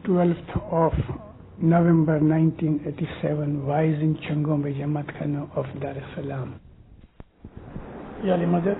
12th of November 1987, Wise in Changombe Jamaat Khana of Dar es Salaam. Yali Madad,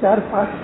4-5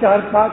4-5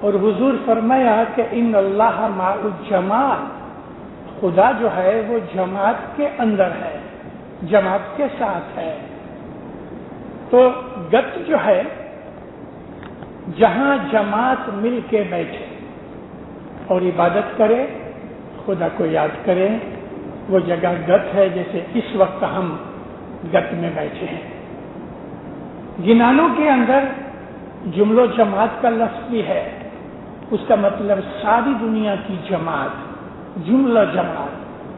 اور حضور فرمایا کہ ان اللہ مع الجماعت، خدا جو ہے وہ جماعت کے اندر ہے، جماعت کے ساتھ ہے۔ تو گت جو ہے جہاں جماعت مل کے بیٹھے اور عبادت کرے، خدا کو یاد کرے، وہ جگہ گت ہے۔ جیسے اس وقت ہم گت میں بیٹھے ہیں۔ گنانوں کے اندر جملہ جماعت کا لفظ بھی ہے، اس کا مطلب ساری دنیا کی جماعت، جملہ جماعت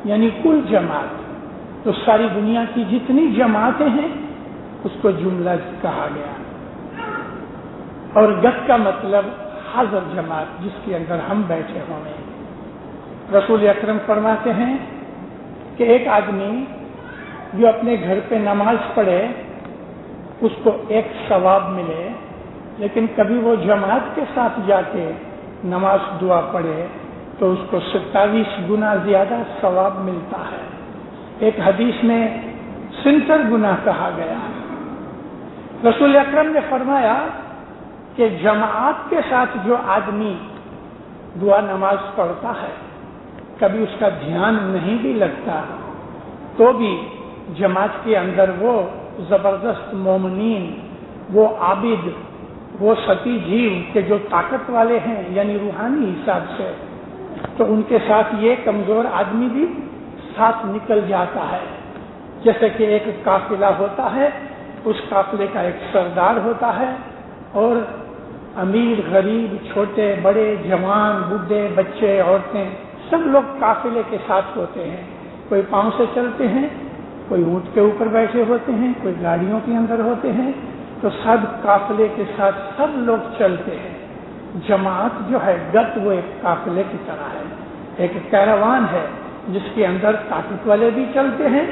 یعنی کل جماعت۔ تو ساری دنیا کی جتنی جماعتیں ہیں اس کو جملہ کہا گیا۔ اور گت کا مطلب حاضر جماعت، جس کے اندر ہم بیٹھے ہوئے۔ رسول اکرم فرماتے ہیں کہ ایک آدمی جو اپنے گھر پہ نماز پڑھے اس کو ایک ثواب ملے، لیکن کبھی وہ جماعت کے ساتھ جا کے نماز دعا پڑھے تو اس کو 27 گنا زیادہ ثواب ملتا ہے۔ ایک حدیث میں 67 گنا کہا گیا۔ رسول اکرم نے فرمایا کہ جماعت کے ساتھ جو آدمی دعا نماز پڑھتا ہے، کبھی اس کا دھیان نہیں بھی لگتا تو بھی جماعت کے اندر وہ زبردست مومنین، وہ عابد، وہ ستی جیو کہ جو طاقت والے ہیں یعنی روحانی حساب سے، تو ان کے ساتھ یہ کمزور آدمی بھی ساتھ نکل جاتا ہے۔ جیسے کہ ایک قافلہ ہوتا ہے، اس قافلے کا ایک سردار ہوتا ہے اور امیر غریب چھوٹے بڑے جوان بوڑھے بچے عورتیں سب لوگ قافلے کے ساتھ ہوتے ہیں۔ کوئی پاؤں سے چلتے ہیں، کوئی اونٹ کے اوپر بیٹھے ہوتے ہیں، کوئی گاڑیوں کے اندر ہوتے ہیں، تو سب قافلے کے ساتھ سب لوگ چلتے ہیں۔ جماعت جو ہے گت وہ ایک قافلے کی طرح ہے، ایک کیروان ہے جس کے اندر طاقت والے بھی چلتے ہیں،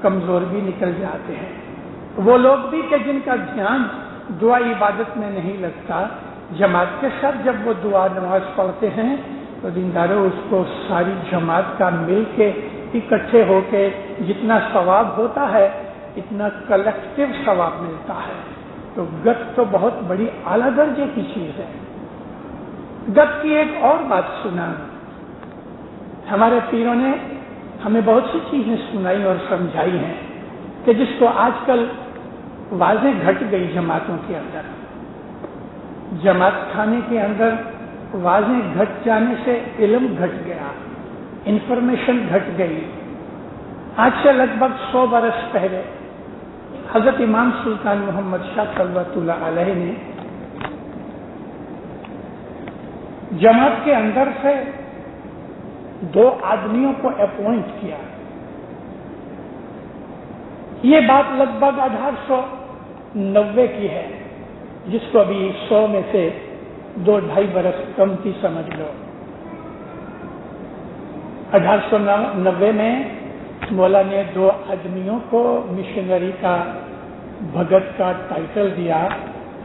کمزور بھی نکل جاتے ہیں۔ وہ لوگ بھی کہ جن کا دھیان دعا عبادت میں نہیں لگتا، جماعت کے ساتھ جب وہ دعا نماز پڑھتے ہیں تو دینداروں اس کو ساری جماعت کا مل کے اکٹھے ہو کے جتنا ثواب ہوتا ہے اتنا کلیکٹیو ثواب ملتا ہے۔ تو گت تو بہت بڑی اعلیٰ درجے کی چیز ہے۔ گت کی ایک اور بات سنا، ہمارے پیروں نے ہمیں بہت سی چیزیں سنائی اور سمجھائی ہیں کہ جس کو آج کل واضح گھٹ گئی جماعتوں کے اندر۔ جماعت کھانے کے اندر واضح گھٹ جانے سے علم گھٹ گیا، انفارمیشن گھٹ گئی۔ آج سے لگ بھگ 100 برس پہلے حضرت امام سلطان محمد شاہ صلوات اللہ علیہ نے جماعت کے اندر سے 2 آدمیوں کو اپوائنٹ کیا۔ یہ بات لگ بھگ 1890 کی ہے، جس کو ابھی 100 میں سے 2-2.5 برس کم کی سمجھ لو۔ 1890 میں مولا نے 2 آدمیوں کو مشنری کا بھگت کا ٹائٹل دیا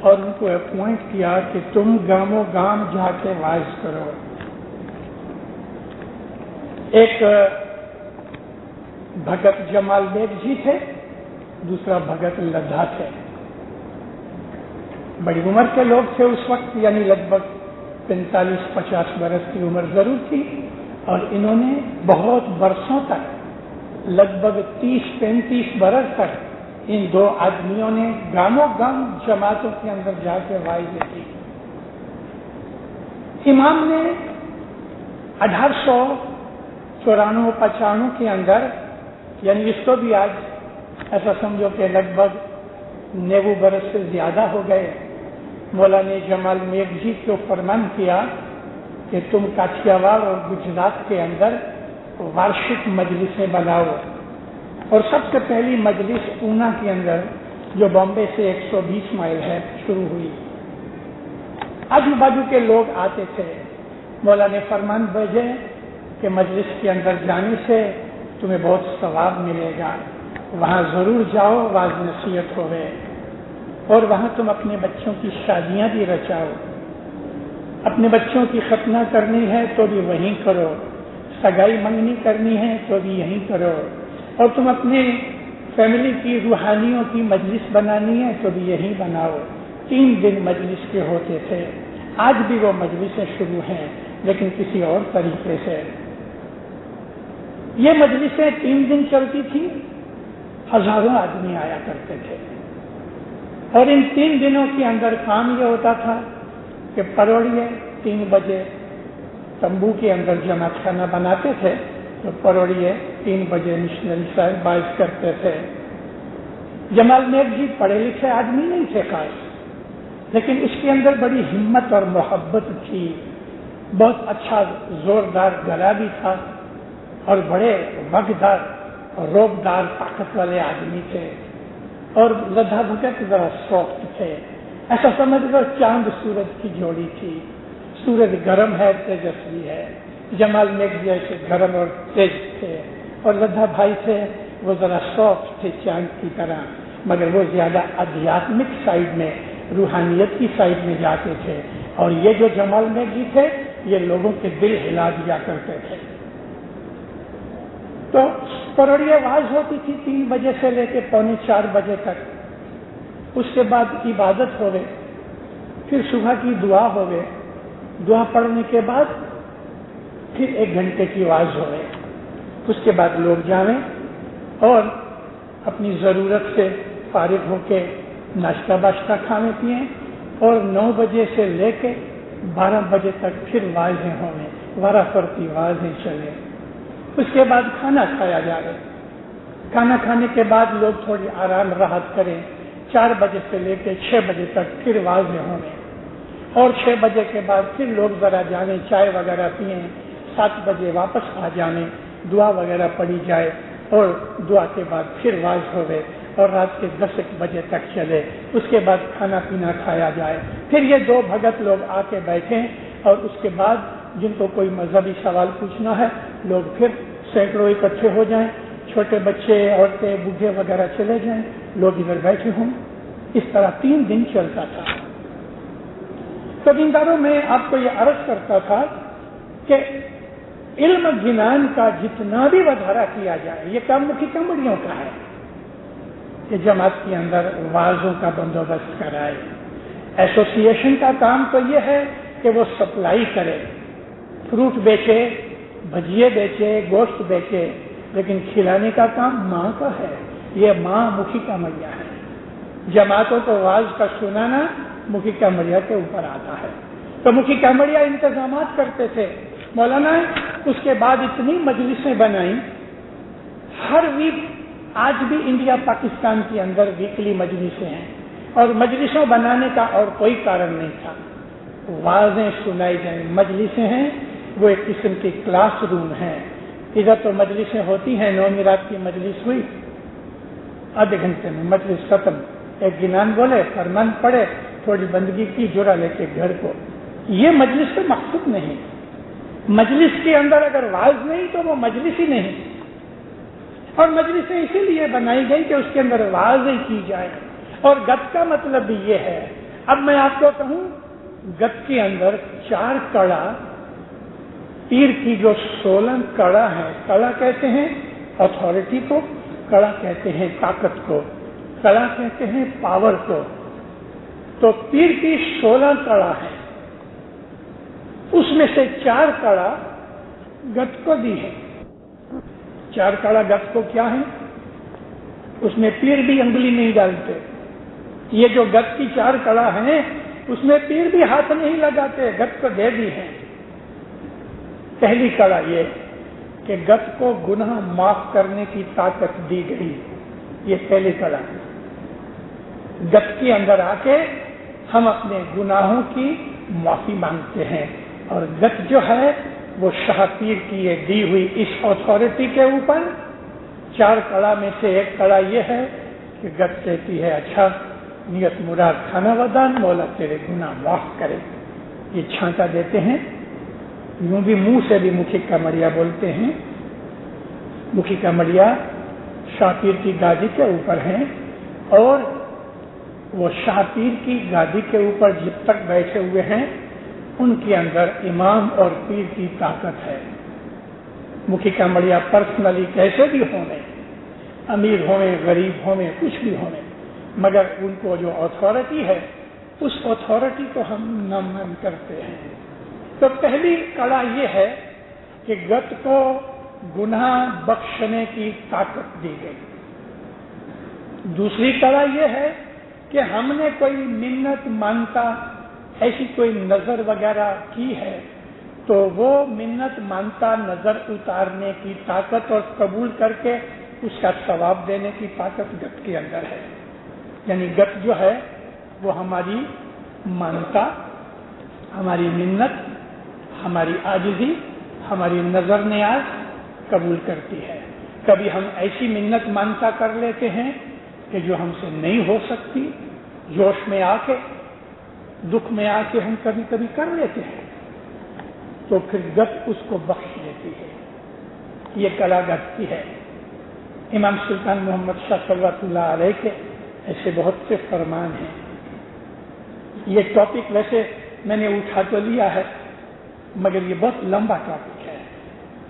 اور ان کو اپوائنٹ کیا کہ تم گاموں گام جا کے وائز کرو۔ ایک بھگت جمال بیگ جی تھے، دوسرا بھگت لدھا تھے۔ بڑی عمر کے لوگ تھے اس وقت، یعنی لگ بھگ 45-50 برس کی عمر ضرور تھی، اور انہوں نے بہت برسوں تک لگ بھگ 30-35 برس تک ان 2 آدمیوں نے گاموں گام جماعتوں کے اندر جا کے وائز کی۔ امام نے 1894-95 کے اندر، یعنی اس کو بھی آج ایسا سمجھو کہ لگ بھگ 90 برس سے زیادہ ہو گئے، مولانا جمال بیگ جی کو فرمان کیا کہ تم کاٹھیاواڑ اور گجرات کے اندر وارشک مجلسیں بناؤ۔ اور سب سے پہلی مجلس پونا کے اندر، جو بامبے سے 120 مائل ہے، شروع ہوئی۔ آجو باجو کے لوگ آتے تھے۔ مولا نے فرمان بھیجے کہ مجلس کے اندر جانے سے تمہیں بہت ثواب ملے گا، وہاں ضرور جاؤ، واز نصیحت ہوئے، اور وہاں تم اپنے بچوں کی شادیاں بھی رچاؤ۔ اپنے بچوں کی ختنہ کرنی ہے تو بھی وہیں کرو، سگائی منگنی کرنی ہے تو بھی یہیں کرو، اور تم اپنے فیملی کی روحانیوں کی مجلس بنانی ہے تو بھی یہیں بناؤ۔ 3 دن مجلس کے ہوتے تھے۔ آج بھی وہ مجلسیں شروع ہیں لیکن کسی اور طریقے سے۔ یہ مجلسیں 3 دن چلتی تھیں، ہزاروں آدمی آیا کرتے تھے، اور ان 3 دنوں کے اندر کام یہ ہوتا تھا کہ پروڑیے 3 بجے تمبو کے اندر جمع کھانا بناتے تھے، تو پروڑیے 3 بجے مشنری صاحب باعث کرتے تھے۔ جمال نیک جی پڑھے لکھے آدمی نہیں تھے خاص، لیکن اس کے اندر بڑی ہمت اور محبت تھی، بہت اچھا زوردار گلا بھی تھا، اور بڑے وقدار اور روبدار طاقت والے آدمی تھے، اور لدھا بھگت ذرا سافٹ تھے، ایسا سمجھ کر چاند سورج کی جوڑی تھی۔ سورج گرم ہے، تیجسوی ہے، جمال نیک جیسے گرم اور تیز تھے، اور لدھا بھائی تھے وہ ذرا سافٹ تھے چاند کی طرح، مگر وہ زیادہ آدھیاتمک سائڈ میں، روحانیت کی سائڈ میں جاتے تھے، اور یہ جو جمال نیک جی تھے یہ لوگوں کے دل ہلا دیا کرتے تھے۔ تو پروڑی آواز ہوتی تھی 3 بجے سے لے کے 3:45 بجے تک، اس کے بعد عبادت ہوئے، پھر صبح کی دعا ہوئے، دعا پڑھنے کے بعد پھر 1 گھنٹے کی آواز ہوئے، اس کے بعد لوگ جائیں اور اپنی ضرورت سے فارغ ہو کے ناشتہ باشتہ کھانے پئیں، اور 9 بجے سے لے کے 12 بجے تک پھر واعظیں ہوئیں، وارہ پرتی واعظیں چلے، اس کے بعد کھانا کھایا جائے، کھانا کھانے کے بعد لوگ تھوڑی آرام راحت کریں، 4 بجے سے لے کے 6 بجے تک پھر واعظیں ہوئیں، اور 6 بجے کے بعد پھر لوگ ذرا جانے چائے وغیرہ پئیں، 7 بجے واپس آ جانے، دعا وغیرہ پڑھی جائے، اور دعا کے بعد پھر واعظ ہوئے، اور رات کے 10 بجے تک چلے، اس کے بعد کھانا پینا کھایا جائے، پھر یہ 2 بھگت لوگ آ کے بیٹھیں، اور اس کے بعد جن کو کوئی مذہبی سوال پوچھنا ہے لوگ پھر سینکڑوں اکٹھے ہو جائیں، چھوٹے بچے، عورتیں، بوڑھے وغیرہ چلے جائیں، لوگ ادھر بیٹھے ہوں۔ اس طرح 3 دن چلتا تھا۔ تو دینداروں میں آپ کو یہ عرض کرتا تھا کہ علم گنان کا جتنا بھی وضاحت کیا جائے، یہ کام مکھی کمڑیوں کا ہے کہ جماعت کے اندر واعظوں کا بندوبست کرائے۔ ایسوسی ایشن کا کام تو یہ ہے کہ وہ سپلائی کرے، فروٹ بیچے، بھجیے بیچے، گوشت بیچے، لیکن کھلانے کا کام ماں کا ہے، یہ ماں مکھی کمڑیا ہے۔ جماعتوں کو واعظ کا سنانا مکھی کمڑیا کے اوپر آتا ہے۔ تو مکھی کمڑیا انتظامات کرتے تھے۔ مولانا اس کے بعد اتنی مجلسیں بنائیں، ہر ویک، آج بھی انڈیا پاکستان کے اندر ویکلی مجلسیں ہیں، اور مجلسوں بنانے کا اور کوئی کارن نہیں تھا، واعظیں سنائی جائیں۔ مجلسیں ہیں وہ ایک قسم کی کلاس روم ہیں، ادھر تو مجلسیں ہوتی ہیں، 9 میرات کی مجلس ہوئی، آدھے گھنٹے میں مجلس ختم، ایک گنان بولے، فرمان پڑے، تھوڑی بندگی کی، جڑا لے کے گھر کو۔ یہ مجلس کا مقصد نہیں۔ مجلس کے اندر اگر واعظ نہیں تو وہ مجلس ہی نہیں، اور مجلسیں اسی لیے بنائی گئی کہ اس کے اندر واعظ کی جائے۔ اور گت کا مطلب بھی یہ ہے، اب میں آپ کو کہوں، گت کے اندر 4 کڑا، پیر کی جو 16 کڑا ہے، کڑا کہتے ہیں اتھارٹی کو، کڑا کہتے ہیں طاقت کو، کڑا کہتے ہیں پاور کو، تو پیر کی 16 کڑا ہے، اس میں سے 4 کڑا گت کو دی ہے۔ 4 کڑا گت کو کیا ہے؟ اس میں پیر بھی انگلی نہیں ڈالتے۔ یہ جو گت کی 4 کڑا ہیں اس میں پیر بھی ہاتھ نہیں لگاتے، گت کو دے دی ہیں۔ پہلی کڑا یہ کہ گت کو گناہ معاف کرنے کی طاقت دی گئی، یہ پہلی کڑا۔ گت کے اندر آ کے ہم اپنے گناہوں کی معافی مانگتے ہیں، اور گت جو ہے وہ شاہ پیر کی یہ دی ہوئی اس اتھارٹی کے اوپر 4 کڑا میں سے ایک کڑا یہ ہے کہ گت کہتی ہے اچھا نیت مراد کھانا ودان، مولا تیرے گناہ معاف کرے، یہ چھانٹا دیتے ہیں۔ یوں بھی منہ سے بھی مکھی کمڑیا بولتے ہیں۔ مکھی کمڑیا شاہ پیر کی گادی کے اوپر ہیں، اور وہ شاہ پیر کی گادی کے اوپر جب تک بیٹھے ہوئے ہیں ان کے اندر امام اور پیر کی طاقت ہے۔ مکھی کمڑیا پرسنلی کیسے بھی ہونے، امیر ہوئے، غریب ہوئے، کچھ بھی ہوئے، مگر ان کو جو اتھارٹی ہے اس اتھارٹی کو ہم نمن کرتے ہیں. تو پہلی کڑا یہ ہے کہ گت کو گناہ بخشنے کی طاقت دی گئی. دوسری کڑا یہ ہے کہ ہم نے کوئی منت مانتا ایسی کوئی نظر وغیرہ کی ہے تو وہ منت مانتا نظر اتارنے کی طاقت اور قبول کر کے اس کا ثواب دینے کی طاقت گت کے اندر ہے. یعنی گت جو ہے وہ ہماری مانتا، ہماری منت، ہماری عاجزی، ہماری نظر نیاز قبول کرتی ہے. کبھی ہم ایسی منت مانتا کر لیتے ہیں کہ جو ہم سے نہیں ہو سکتی، جوش میں آ کے، دکھ میں آ کے ہم کبھی کبھی کر لیتے ہیں، تو پھر گت اس کو بخش دیتی ہے. یہ کلا گت کی ہے. امام سلطان محمد شاہ صلی اللہ علیہ کے ایسے بہت سے فرمان ہیں. یہ ٹاپک ویسے میں نے اٹھا تو لیا ہے مگر یہ بہت لمبا ٹاپک ہے،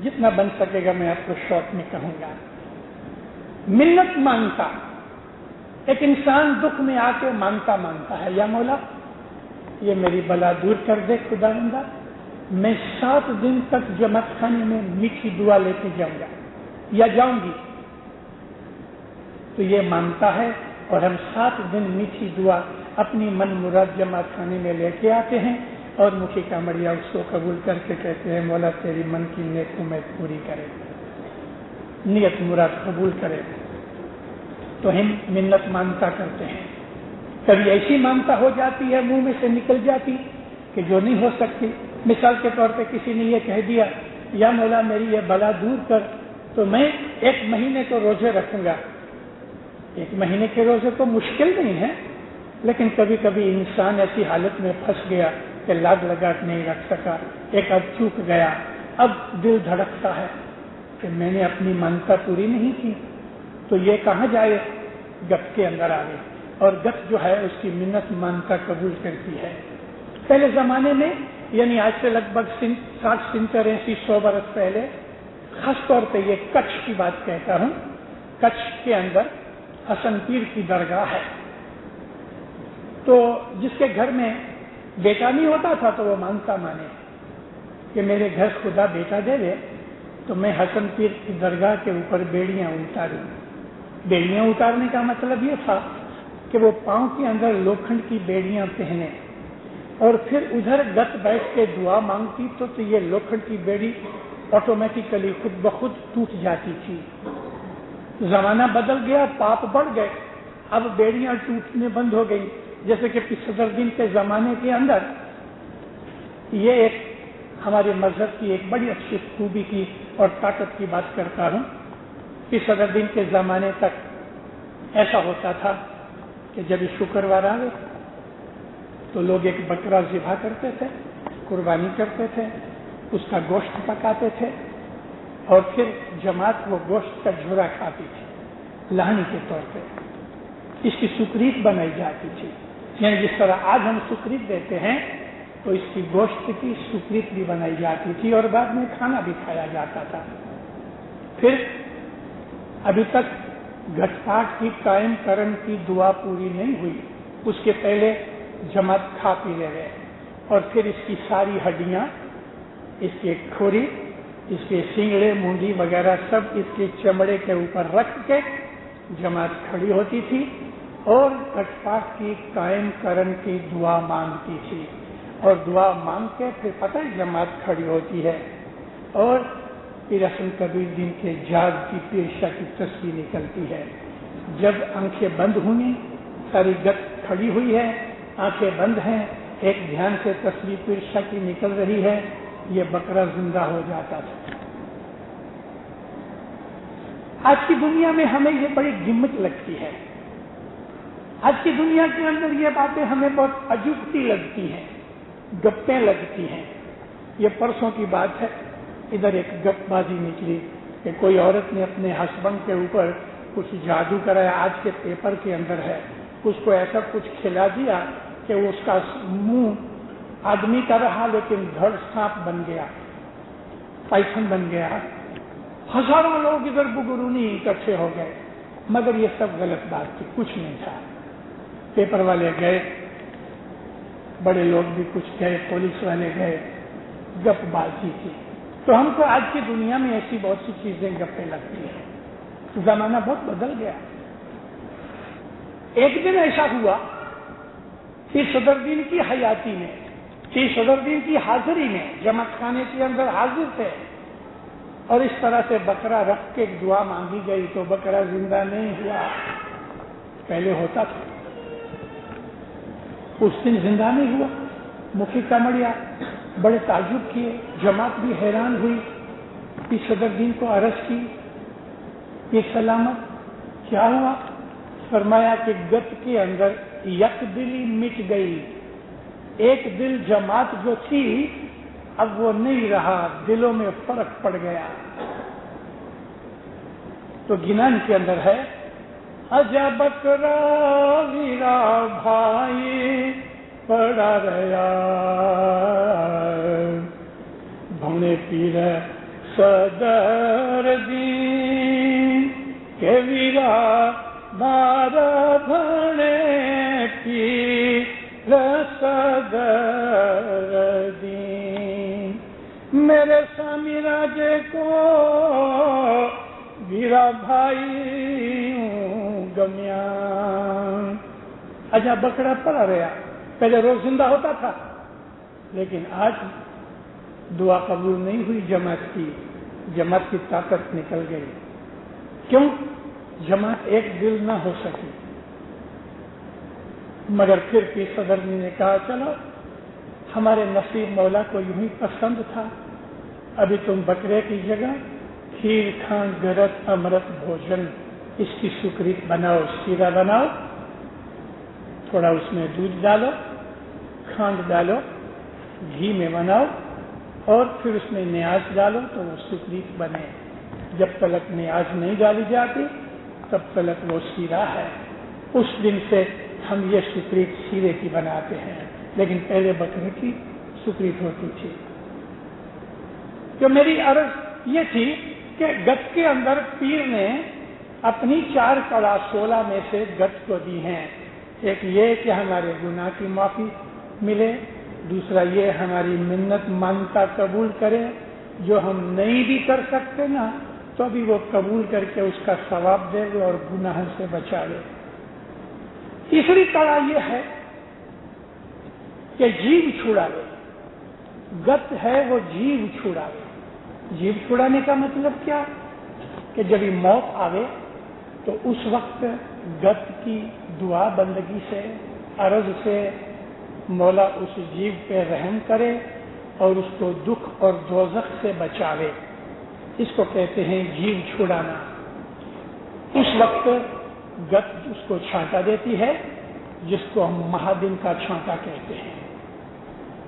جتنا بن سکے گا میں آپ کو شارٹ میں کہوں گا. منت مانتا، ایک انسان دکھ میں آ کے مانتا ہے، یا مولا یہ میری بلا دور کر دے خداوندہ، میں 7 دن تک جماعت خانے میں میٹھی دعا لے کے جاؤں گا یا جاؤں گی. تو یہ مانتا ہے اور ہم 7 دن میٹھی دعا اپنی من مراد جماعت خانے میں لے کے آتے ہیں اور مکھی کامڑیا اس کو قبول کر کے کہتے ہیں مولا تیری من کی نیت امید پوری کرے، نیت مراد قبول کرے. تو ہم منت مانتا کرتے ہیں. کبھی ایسی مانتا ہو جاتی ہے منہ میں سے نکل جاتی کہ جو نہیں ہو سکتی. مثال کے طور پہ کسی نے یہ کہہ دیا یا مولا میری یہ بلا دور کر، تو میں 1 مہینے کو روزے رکھوں گا. 1 مہینے کے روزے تو مشکل نہیں ہے، لیکن کبھی کبھی انسان ایسی حالت میں پھنس گیا کہ لاگ لگا کے نہیں رکھ سکا، ایک اب چوک گیا، اب دل دھڑکتا ہے کہ میں نے اپنی مانتا پوری نہیں کی. تو یہ کہاں جائے؟ گت کے اندر آ گئے. اور گت جو ہے اس کی منت مانتا قبول کرتی ہے. پہلے زمانے میں یعنی آج سے لگ بھگ 60 70 80 100 برس پہلے، خاص طور پہ یہ کچھ کی بات کہتا ہوں، کچھ کے اندر حسن پیر کی درگاہ ہے. تو جس کے گھر میں بیٹا نہیں ہوتا تھا تو وہ مانتا مانے کہ میرے گھر خدا بیٹا دے دے تو میں حسن پیر کی درگاہ کے اوپر بیڑیاں اتاروں. بیڑیاں اتارنے کا مطلب یہ تھا کہ وہ پاؤں کے اندر لوکھنڈ کی بیڑیاں پہنے اور پھر ادھر گت بیٹھ کے دعا مانگتی تو یہ لوکھنڈ کی بیڑی آٹومیٹیکلی خود بخود ٹوٹ جاتی تھی. زمانہ بدل گیا، پاپ بڑھ گئے، اب بیڑیاں ٹوٹنے بند ہو گئی. جیسے کہ 75 دن کے زمانے کے اندر یہ ایک ہمارے مذہب کی ایک بڑی اچھی خوبی کی اور طاقت کی بات کرتا ہوں. 75 دن کے زمانے تک ایسا ہوتا تھا کہ جب شکروار آئے تو لوگ ایک بکرا ذبح کرتے تھے، قربانی کرتے تھے، اس کا گوشت پکاتے تھے اور پھر جماعت وہ گوشت کا جھورا کھاتی تھی لہانی کے طور پہ. اس کی سکریت بنائی جاتی تھی. یعنی جس طرح آج ہم سکریت دیتے ہیں تو اس کی گوشت کی سکریت بھی بنائی جاتی تھی اور بعد میں کھانا بھی کھایا جاتا تھا. پھر ابھی تک گھٹ پاٹ کی قائم کرن کی دعا پوری نہیں ہوئی، اس کے پہلے جماعت کھا پی لے گئے اور پھر اس کی ساری ہڈیاں، اس کے کھوری، اس کے سینگڑے مونڈی وغیرہ سب اس کے چمڑے کے اوپر رکھ کے جماعت کھڑی ہوتی تھی اور گھٹ پاٹ کی قائم کرن کی دعا مانگتی تھی. اور دعا مانگ کے پھر پتہ جماعت کھڑی ہوتی ہے اور پیر حسن کبیر دین کے جاگ کی پیر شاہ کی تصویر نکلتی ہے. جب آنکھیں بند ہوئیں، ساری گت کھڑی ہوئی ہے، آنکھیں بند ہیں، ایک دھیان سے تصویر پیر شاہ کی نکل رہی ہے، یہ بکرا زندہ ہو جاتا تھا. آج کی دنیا میں ہمیں یہ بڑی گمت لگتی ہے. آج کی دنیا کے اندر یہ باتیں ہمیں بہت عجوبتی لگتی ہیں، گپیں لگتی ہیں. یہ پرسوں کی بات ہے، ادھر ایک گپ بازی نکلی کہ کوئی عورت نے اپنے ہسبینڈ کے اوپر کچھ جادو کرایا، آج کے پیپر کے اندر ہے. اس کو ایسا کچھ کھلا دیا کہ اس کا منہ آدمی کا رہا لیکن دھڑ سانپ بن گیا، پائتھن بن گیا. ہزاروں لوگ ادھر بگرونی اکٹھے ہو گئے، مگر یہ سب غلط بات تھی، کچھ نہیں تھا. پیپر والے گئے، بڑے لوگ بھی کچھ گئے، پولیس والے گئے، گپ بازی کی. تو ہم کو آج کی دنیا میں ایسی بہت سی چیزیں گپیں لگتی ہیں. زمانہ بہت بدل گیا. ایک دن ایسا ہوا کہ صدر دین کی حیاتی میں، کہ صدر دین کی حاضری میں جماعت خانے کے اندر حاضر تھے، اور اس طرح سے بکرا رکھ کے ایک دعا مانگی گئی تو بکرا زندہ نہیں ہوا. پہلے ہوتا تھا، اس دن زندہ نہیں ہوا. مکھی کمڑیا بڑے تعجب کیے، جماعت بھی حیران ہوئی. کہ صدر دین کو عرض کی یہ سلامت کیا ہوا؟ فرمایا کہ گت کے اندر یک دلی مٹ گئی. ایک دل جماعت جو تھی اب وہ نہیں رہا، دلوں میں فرق پڑ گیا. تو گنان کے اندر ہے اجا بکرا ویرا بھائی پڑا رہا، بھونے پیر صدر دین کے ویرا بارا بھنے پیر صدر دین. میرے سامی راجے کو ویرا بھائی گمیا. اجا بکرا پڑا رہا. پہلے روز زندہ ہوتا تھا، لیکن آج دعا قبول نہیں ہوئی. جماعت کی طاقت نکل گئی. کیوں؟ جماعت ایک دل نہ ہو سکی. مگر پھر بھی صدر نے کہا چلو ہمارے نصیب مولا کو یوں ہی پسند تھا، ابھی تم بکرے کی جگہ کھیر کھانڈ گرت امرت بھوجن اس کی سکریت بناؤ، سیرا بناؤ، تھوڑا اس میں دودھ ڈالو، کھانڈ ڈالو، گھی میں بناؤ، اور پھر اس میں نیاز ڈالو تو وہ سکریت بنے. جب تلک نیاز نہیں ڈالی جاتی تب تلک وہ سیرا ہے. اس دن سے ہم یہ سکریت سیرے کی بناتے ہیں، لیکن پہلے بکرے کی سکریت ہوتی تھی. تو میری عرض یہ تھی کہ گت کے اندر پیر نے اپنی 4 کڑا 16 میں سے گت کو دی ہیں. ایک یہ کہ ہمارے گناہ کی معافی ملے، دوسرا یہ ہماری منت مانتا قبول کرے، جو ہم نہیں بھی کر سکتے نا تو ابھی وہ قبول کر کے اس کا ثواب دے دے اور گناہ سے بچا لے. تیسری کڑا یہ ہے کہ جیو چھڑا لے. گت ہے وہ جیو چھڑا لے. جیو چھڑانے کا مطلب کیا؟ کہ جب یہ موت آوے تو اس وقت گت کی دعا بندگی سے، عرض سے مولا اس جیو پہ رحم کرے اور اس کو دکھ اور دوزخ سے بچاوے. اس کو کہتے ہیں جیو چھڑانا. اس وقت گت اس کو چھانٹا دیتی ہے، جس کو ہم مہادن کا چھانٹا کہتے ہیں.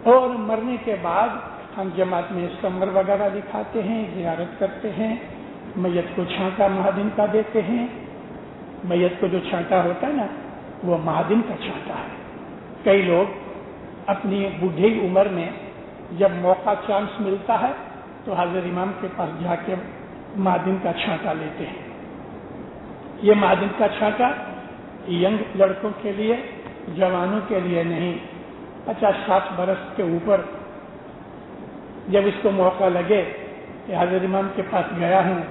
اور مرنے کے بعد ہم جماعت میں سمر وغیرہ دکھاتے ہیں، زیارت کرتے ہیں، میت کو چھانٹا مہادن کا دیتے ہیں. میت کو جو چھانٹا ہوتا ہے نا وہ مہادن کا چھانٹا ہے. کئی لوگ اپنی بوڑھی عمر میں جب موقع چانس ملتا ہے تو حاضر امام کے پاس جا کے مہادن کا چھانٹا لیتے ہیں. یہ مہادن کا چھانٹا ینگ لڑکوں کے لیے، جوانوں کے لیے نہیں. 50-60 برس کے اوپر جب اس کو موقع لگے کہ حضرت امام کے پاس گیا ہوں،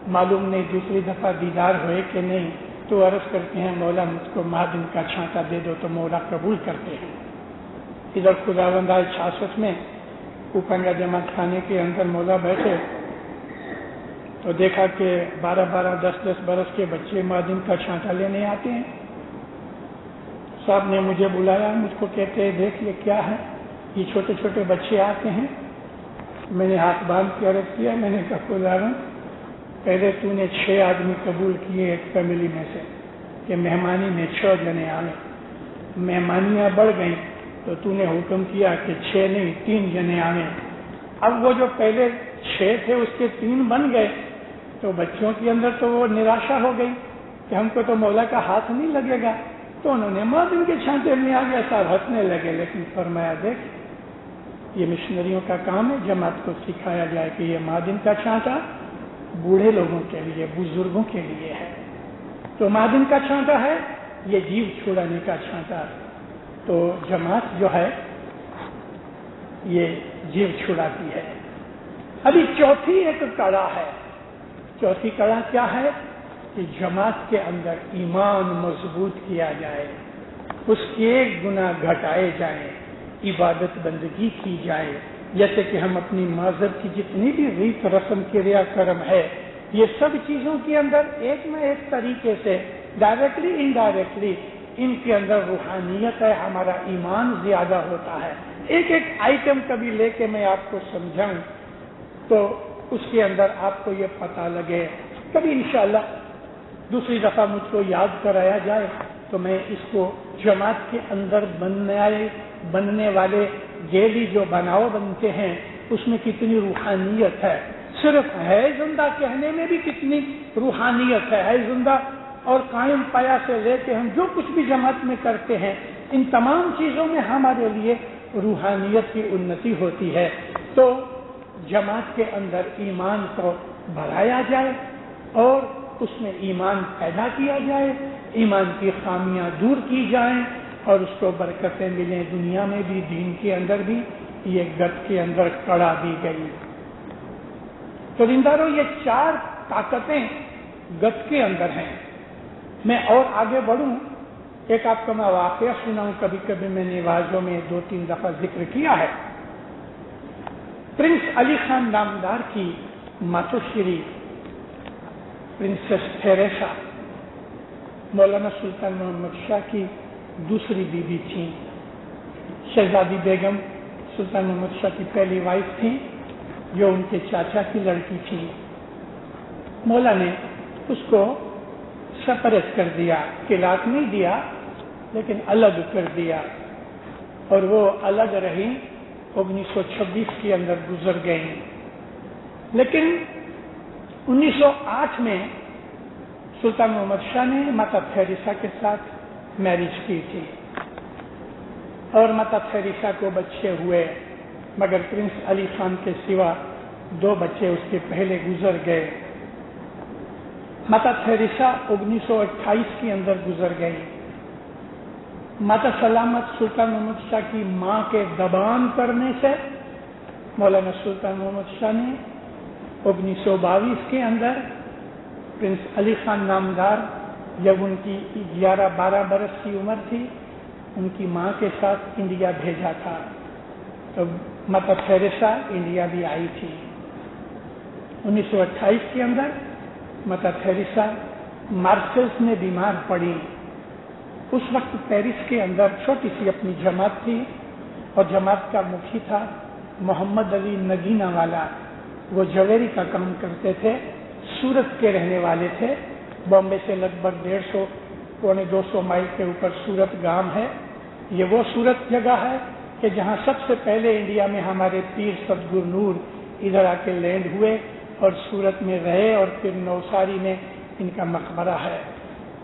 معلوم نہیں دوسری دفعہ دیدار ہوئے کہ نہیں، تو عرض کرتے ہیں مولا مجھ کو مہادن کا چھانٹا دے دو، تو مولا قبول کرتے ہیں. ادھر خداوند 66 میں کوپنگا جماعت خانے کے اندر مولا بیٹھے تو دیکھا کہ 12-12 10-10 برس کے بچے مہادن کا چھانٹا لینے آتے ہیں. صاحب نے مجھے بلایا، مجھ کو کہتے ہیں دیکھ یہ کیا ہے؟ یہ چھوٹے چھوٹے بچے آتے ہیں. میں نے ہاتھ باندھ کے عرض کیا، میں نے کہا خداوند پہلے تو نے 6 آدمی قبول کیے ایک فیملی میں سے کہ مہمانی میں 6 جنے آئے. مہمانیاں بڑھ گئیں تو نے حکم کیا کہ 6 نہیں 3 جنے آئے. اب وہ جو پہلے 6 تھے اس کے 3 بن گئے تو بچوں کے اندر تو وہ نراشا ہو گئی کہ ہم کو تو مولا کا ہاتھ نہیں لگے گا. تو انہوں نے مہادن کے چھانٹے میں آ گیا، صاحب ہنسنے لگے. لیکن فرمایا دیکھ یہ مشنریوں کا کام ہے، جماعت کو سکھایا جائے کہ یہ مہادن کا چھانٹا بوڑھے لوگوں کے لیے، بزرگوں کے لیے ہے. تو مہادن کا چھانٹا ہے، یہ جیو چھڑانے کا چھانٹا. تو جماعت جو ہے یہ جیو چھڑاتی ہے۔ ابھی چوتھی ایک کڑا ہے۔ چوتھی کڑا کیا ہے کہ جماعت کے اندر ایمان مضبوط کیا جائے، اس کے گناہ گھٹائے جائیں، عبادت بندگی کی جائے، جیسے کہ ہم اپنی مذہب کی جتنی بھی ریت رسم کریا کرم ہے، یہ سب چیزوں کے اندر ایک نہ ایک طریقے سے ڈائریکٹلی انڈائریکٹلی ان کے اندر روحانیت ہے، ہمارا ایمان زیادہ ہوتا ہے۔ ایک ایک آئٹم کبھی لے کے میں آپ کو سمجھاؤں تو اس کے اندر آپ کو یہ پتہ لگے۔ کبھی انشاءاللہ دوسری دفعہ مجھ کو یاد کرایا جائے تو میں اس کو جماعت کے اندر بننے والے گیلی جو بناؤ بنتے ہیں اس میں کتنی روحانیت ہے، صرف ہے زندہ کہنے میں بھی کتنی روحانیت ہے زندہ اور قائم پایا سے لے کے ہم جو کچھ بھی جماعت میں کرتے ہیں ان تمام چیزوں میں ہمارے لیے روحانیت کی انتی ہوتی ہے۔ تو جماعت کے اندر ایمان کو بڑھایا جائے اور اس میں ایمان پیدا کیا جائے، ایمان کی خامیاں دور کی جائیں اور اس کو برکتیں ملیں دنیا میں بھی دین کے اندر بھی۔ یہ گت کے اندر کڑا دی گئی۔ تو دینداروں یہ 4 طاقتیں گت کے اندر ہیں۔ میں اور آگے بڑھوں، ایک آپ کو میں واقعہ سناؤں، کبھی کبھی میں نے واضحوں میں 2-3 دفعہ ذکر کیا ہے۔ پرنس علی خان نامدار کی ماتوشری پرنسس تھیریسا مولانا سلطان محمد شاہ کی دوسری بیوی تھیں۔ شہزادی بیگم سلطان محمد شاہ کی پہلی وائف تھیں، جو ان کے چاچا کی لڑکی تھی۔ مولا نے اس کو سپریٹ کر دیا، طلاق نہیں دیا لیکن الگ کر دیا، اور وہ الگ رہی 1926 کے اندر گزر گئی۔ لیکن 1908 میں سلطان محمد شاہ نے ماتا تھیریسا کے ساتھ میرج کی تھی اور ماتا تھیریسا کو بچے ہوئے، مگر پرنس علی خان کے سوا 2 بچے اس کے پہلے گزر گئے۔ ماتا تھیریسا 1928 کے اندر گزر گئی۔ ماتا سلامت سلطان محمد شاہ کی ماں کے دبان کرنے سے مولانا سلطان محمد شاہ نے 1922 کے اندر پرنس علی خان نامدار، جب ان کی 11-12 برس کی عمر تھی، ان کی ماں کے ساتھ انڈیا بھیجا تھا۔ تو ماتا تھیریسا انڈیا بھی آئی تھی۔ 1928 کے اندر ماتا تھیریسا مارسلس میں بیمار پڑی۔ اس وقت پیرس کے اندر چھوٹی سی اپنی جماعت تھی اور جماعت کا مکھی تھا محمد علی نگینہ والا۔ وہ جویری کا کام کرتے تھے، سورت کے رہنے والے تھے۔ بامبے سے لگ بھگ 150-200 مائل کے اوپر سورت گام ہے۔ یہ وہ سورت جگہ ہے کہ جہاں سب سے پہلے انڈیا میں ہمارے پیر سدگرو نور ادھر آ کے لینڈ ہوئے اور سورت میں رہے، اور پھر نوساری میں ان کا مقبرہ ہے۔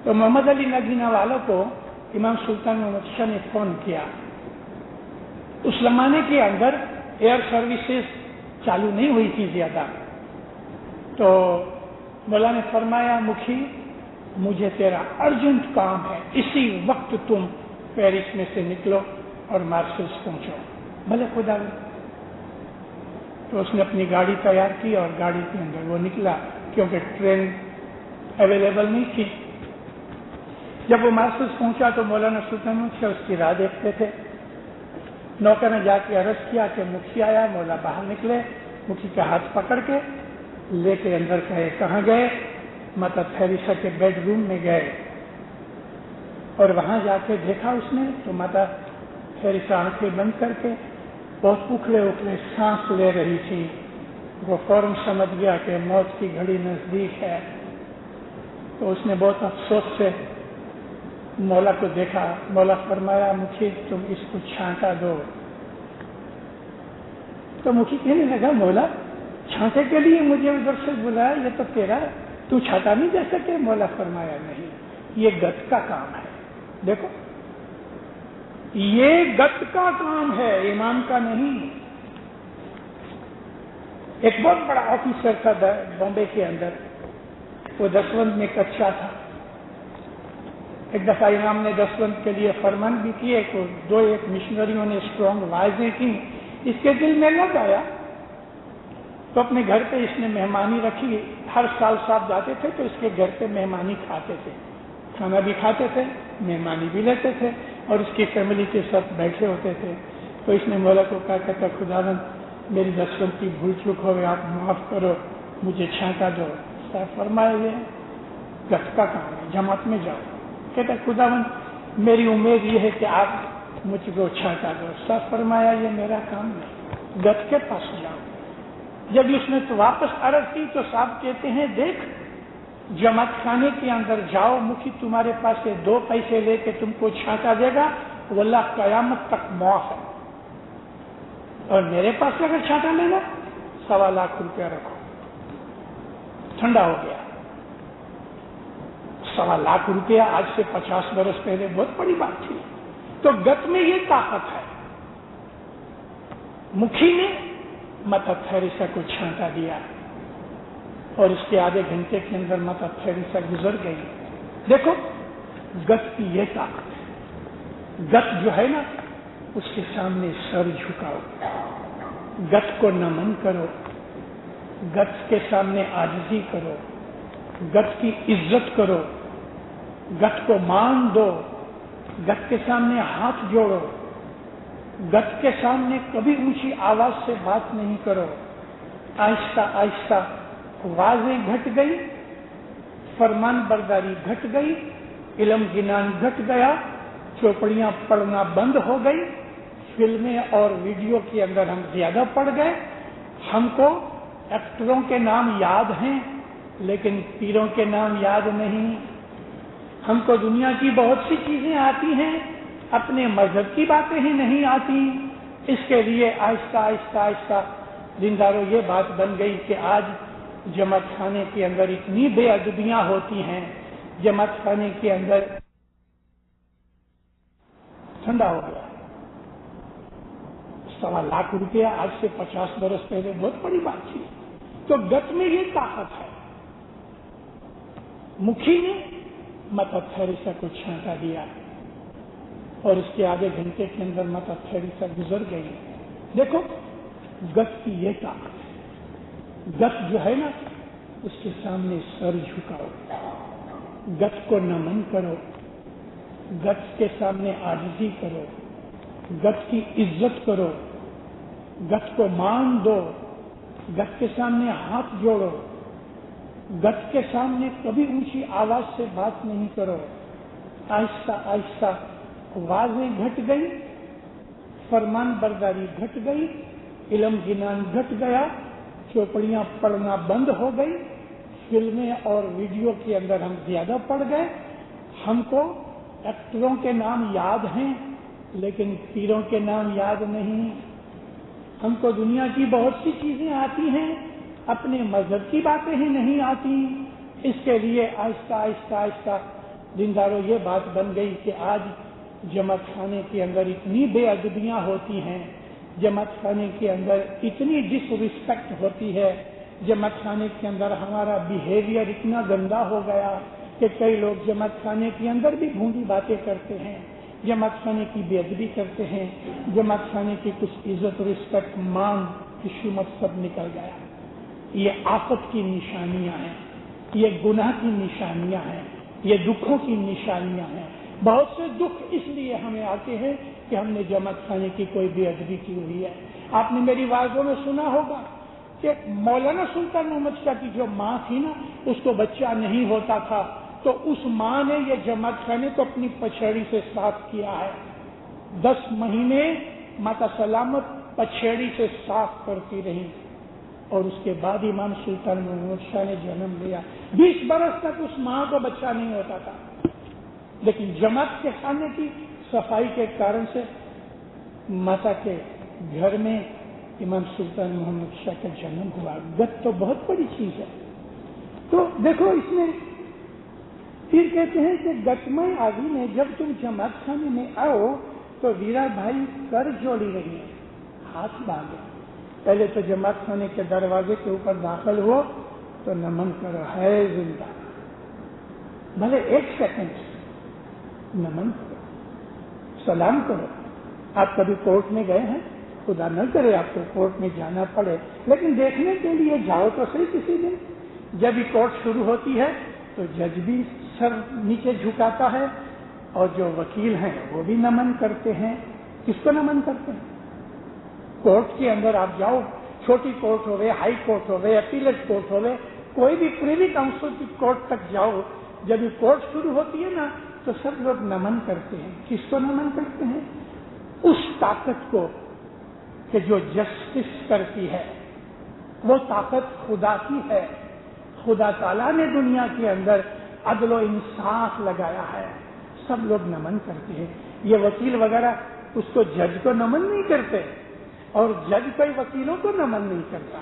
تو محمد علی نگینہ والوں کو امام سلطان محمد شاہ نے فون کیا۔ اس زمانے کے اندر ایئر سروسز چالو نہیں ہوئی تھی زیادہ، تو مولا نے فرمایا مکھی مجھے تیرا ارجنٹ کام ہے، اسی وقت تم پیرس میں سے نکلو اور مارسلس پہنچو۔ بھلے خدا، تو اس نے اپنی گاڑی تیار کی اور گاڑی کے اندر وہ نکلا، کیونکہ ٹرین اویلیبل نہیں تھی۔ جب وہ مارسلس پہنچا تو مولانا سلطان محمد شاہ اس کی راہ دیکھتے تھے۔ نوکر نے جا کے عرض کیا کہ مکھی آیا۔ مولا باہر نکلے، مکھی کا ہاتھ پکڑ کے لے کے اندر گئے۔ کہاں گئے؟ ماتا تھیریسا کے بیڈ روم میں گئے، اور وہاں جا کے دیکھا اس نے تو ماتا تھیریسا آنکھیں بند کر کے بہت اکھڑے اکھڑے سانس لے رہی تھی۔ وہ فوراً سمجھ گیا کہ موت کی گھڑی نزدیک ہے، تو اس نے بہت افسوس سے مولا کو دیکھا۔ مولا فرمایا مکھی تم اس کو چھانٹا دو۔ تو مکھی کہنے لگا مولا چھانٹے کے لیے مجھے ادھر سے بلایا، یہ تو تیرا، تو چھانٹا نہیں دے سکے؟ مولا فرمایا نہیں، یہ گت کا کام ہے۔ دیکھو یہ گت کا کام ہے، امام کا نہیں۔ ایک بہت بڑا آفیسر تھا بامبے کے اندر، وہ دسوند میں کچا تھا۔ ایک دفعہ امام نے دسوند کے لیے فرمان بھی کیے، تو 2-1 مشنریوں نے اسٹرانگ وائزیں کی اس کے دل میں لگ آیا تو اپنے گھر پہ اس نے مہمانی رکھی. ہر سال صاحب جاتے تھے تو اس کے گھر پہ مہمانی کھاتے تھے, کھانا بھی کھاتے تھے, مہمانی بھی لیتے تھے, اور اس کی فیملی کے ساتھ بیٹھے ہوتے تھے. تو اس نے مولا کو کہا, کہتا خداوند میری 10 کی بھول چوک ہو گئی, آپ معاف کرو, مجھے چھانٹا دو. صاحب فرمایا یہ گت کا کام ہے, جماعت میں جاؤ. کہتا خداوند میری امید یہ ہے کہ آپ مجھ کو چھانٹا دو. صاحب فرمایا یہ میرا کام نہیں, گت کے پاس جاؤ. جب اس نے تو واپس عرض کی تو صاحب کہتے ہیں دیکھ جماعت خانے کے اندر جاؤ, مکھی تمہارے پاس سے 2 پیسے لے کے تم کو چھانٹا دے گا, وہ اللہ قیامت تک معاف ہے. اور میرے پاس اگر چھانٹا لینا 1.25 لاکھ روپیہ رکھو. ٹھنڈا ہو گیا. 1.25 لاکھ روپیہ آج سے 50 برس پہلے بہت بڑی بات تھی. تو گت میں یہ طاقت ہے. مکھی نے مدر تھیریسا کو چھانٹا دیا اور اس کے آدھے گھنٹے کے اندر مدر تھیریسا گزر گئی. دیکھو گت کی یہ طاقت ہے. گت جو ہے نا اس کے سامنے سر جھکاؤ, گت کو نمن کرو, گت کے سامنے عاجزی کرو, گت کی عزت کرو, گت کو مان دو, گت کے سامنے ہاتھ جوڑو, گت کے سامنے کبھی اونچی آواز سے بات نہیں کرو. آہستہ آہستہ واضح گھٹ گئی, فرمان برداری گھٹ گئی, علم گنان گھٹ گیا, چوپڑیاں پڑھنا بند ہو گئی, فلمیں اور ویڈیو کے اندر ہم زیادہ پڑ گئے. ہم کو ایکٹروں کے نام یاد ہیں لیکن پیروں کے نام یاد نہیں. ہم کو دنیا کی بہت سی چیزیں آتی ہیں, اپنے مذہب کی باتیں ہی نہیں آتی. اس کے لیے آہستہ آہستہ آہستہ زندارو یہ بات بن گئی کہ آج جماعت خانے کے اندر اتنی بے ادبیاں ہوتی ہیں. جماعت خانے کے اندر ٹھنڈا ہو گیا. 1.25 لاکھ روپیہ آج سے 50 برس پہلے بہت بڑی بات تھی. تو گت میں یہ طاقت ہے. مکھی نے مدر تھیریسا کو چھانٹا دیا اور اس کے آدھے گھنٹے کے اندر مدر تھیریسا گزر گئی. دیکھو گت کی یہ طاقت ہے. گت جو ہے نا اس کے سامنے سر جھکاؤ, گت کو نمن کرو, گت کے سامنے عاجزی کرو, گت کی عزت کرو, گت کو مان دو, گت کے سامنے ہاتھ جوڑو, گت کے سامنے کبھی اونچی آواز سے بات نہیں کرو. آہستہ آہستہ واضح گھٹ گئی, فرمان برداری گھٹ گئی, علم گنان گھٹ گیا, چوپڑیاں پڑھنا بند ہو گئی, فلمیں اور ویڈیو کے اندر ہم زیادہ پڑ گئے. ہم کو ایکٹروں کے نام یاد ہیں لیکن پیروں کے نام یاد نہیں. ہم کو دنیا کی بہت سی چیزیں آتی ہیں, اپنے مذہب کی باتیں ہی نہیں آتی. اس کے لیے آہستہ آہستہ آہستہ زندارو یہ بات بن گئی کہ آج جماعت خانے کے اندر اتنی بے ادبیاں ہوتی ہیں, جماعت خانے کے اندر اتنی ڈس ریسپیکٹ ہوتی ہے, جماعت خانے کے اندر ہمارا بیہیویئر اتنا گندا ہو گیا کہ کئی لوگ جماعت خانے کے اندر بھی بھونڈی باتیں کرتے ہیں, جماعت خانے کی بے ادبی کرتے ہیں, جماعت خانے کی کچھ عزت رسپیکٹ مان حشمت سب نکل گیا. یہ آفت کی نشانیاں ہیں, یہ گناہ کی نشانیاں ہیں, یہ دکھوں کی نشانیاں ہیں. بہت سے دکھ اس لیے ہمیں آتے ہیں کہ ہم نے جماعت خانے کی کوئی بے ادبی کی ہوئی ہے. آپ نے میری واضحوں میں سنا ہوگا کہ مولانا سلطان محمد شاہ کی جو ماں تھی نا, اس کو بچہ نہیں ہوتا تھا تو اس ماں نے یہ جماعت خانے کو اپنی پچھیڑی سے صاف کیا ہے. 10 مہینے ماتا سلامت پچھیڑی سے صاف کرتی رہی اور اس کے بعد امام سلطان محمد شاہ نے جنم لیا. 20 برس تک اس ماں کو بچہ نہیں ہوتا تھا, لیکن جماعت کے خانے کی صفائی کے کارن سے ماتا کے گھر میں امام سلطان محمد شاہ کا جنم ہوا. گت تو بہت بڑی چیز ہے. تو دیکھو اس میں پھر کہتے ہیں کہ گتمئی آدمی میں جب تم جماعت خانے میں آؤ تو ویرا بھائی کر جوڑی رہی ہے, ہاتھ باندھو. پہلے تو جماعت خانے کے دروازے کے اوپر داخل ہو تو نمن کرو, ہے زندہ, بھلے 1 سیکنڈ نمن کرو, سلام کرو. آپ کبھی کورٹ میں گئے ہیں, خدا نہ کرے آپ کو کورٹ میں جانا پڑے، لیکن دیکھنے کے لیے جاؤ تو صحیح کسی دن۔ جب ہی کورٹ شروع ہوتی ہے تو جج بھی سر نیچے جھکاتا ہے اور جو وکیل ہیں وہ بھی نمن کرتے ہیں۔ کس کو نمن کرتے ہیں؟ کورٹ کے اندر آپ جاؤ، چھوٹی کورٹ ہوئے، ہائی کورٹ ہوئے، اپیلٹ کورٹ ہوئے، کوئی بھی پریوی کاؤنسل کی کورٹ تک جاؤ، جب یہ کورٹ شروع ہوتی ہے نا تو سب لوگ نمن کرتے ہیں۔ کس کو نمن کرتے ہیں؟ اس طاقت کو کہ جو جسٹس کرتی ہے، وہ طاقت خدا کی ہے۔ خدا تعالیٰ نے دنیا کے اندر عدل و انصاف لگایا ہے، سب لوگ نمن کرتے ہیں۔ یہ وکیل وغیرہ اس کو جج کو نمن نہیں کرتے اور جج کوئی وکیلوں کو نمن نہیں کرتا،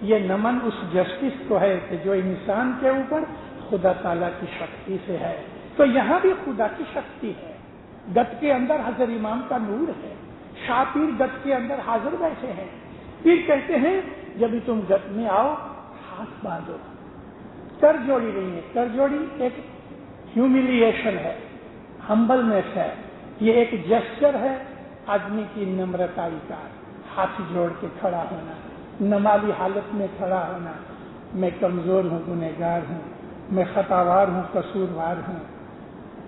یہ نمن اس جسٹس کو ہے کہ جو انسان کے اوپر خدا تعالیٰ کی شکتی سے ہے۔ تو یہاں بھی خدا کی شکتی ہے۔ گت کے اندر حضرت امام کا نور ہے، شاہ پیر گت کے اندر حاضر بیٹھے ہیں۔ پیر کہتے ہیں جب تم گت میں آؤ ہاتھ باندھو، کر جوڑی نہیں ہے، کر جوڑی ایک ہیوملیشن ہے، ہمبلنس ہے، یہ ایک جسچر ہے آدمی کی نمرتائی کا، ہاتھ جوڑ کے کھڑا ہونا، نمالی حالت میں کھڑا ہونا، میں کمزور ہوں، گنہگار ہوں، میں خطاوار ہوں، قصوروار ہوں۔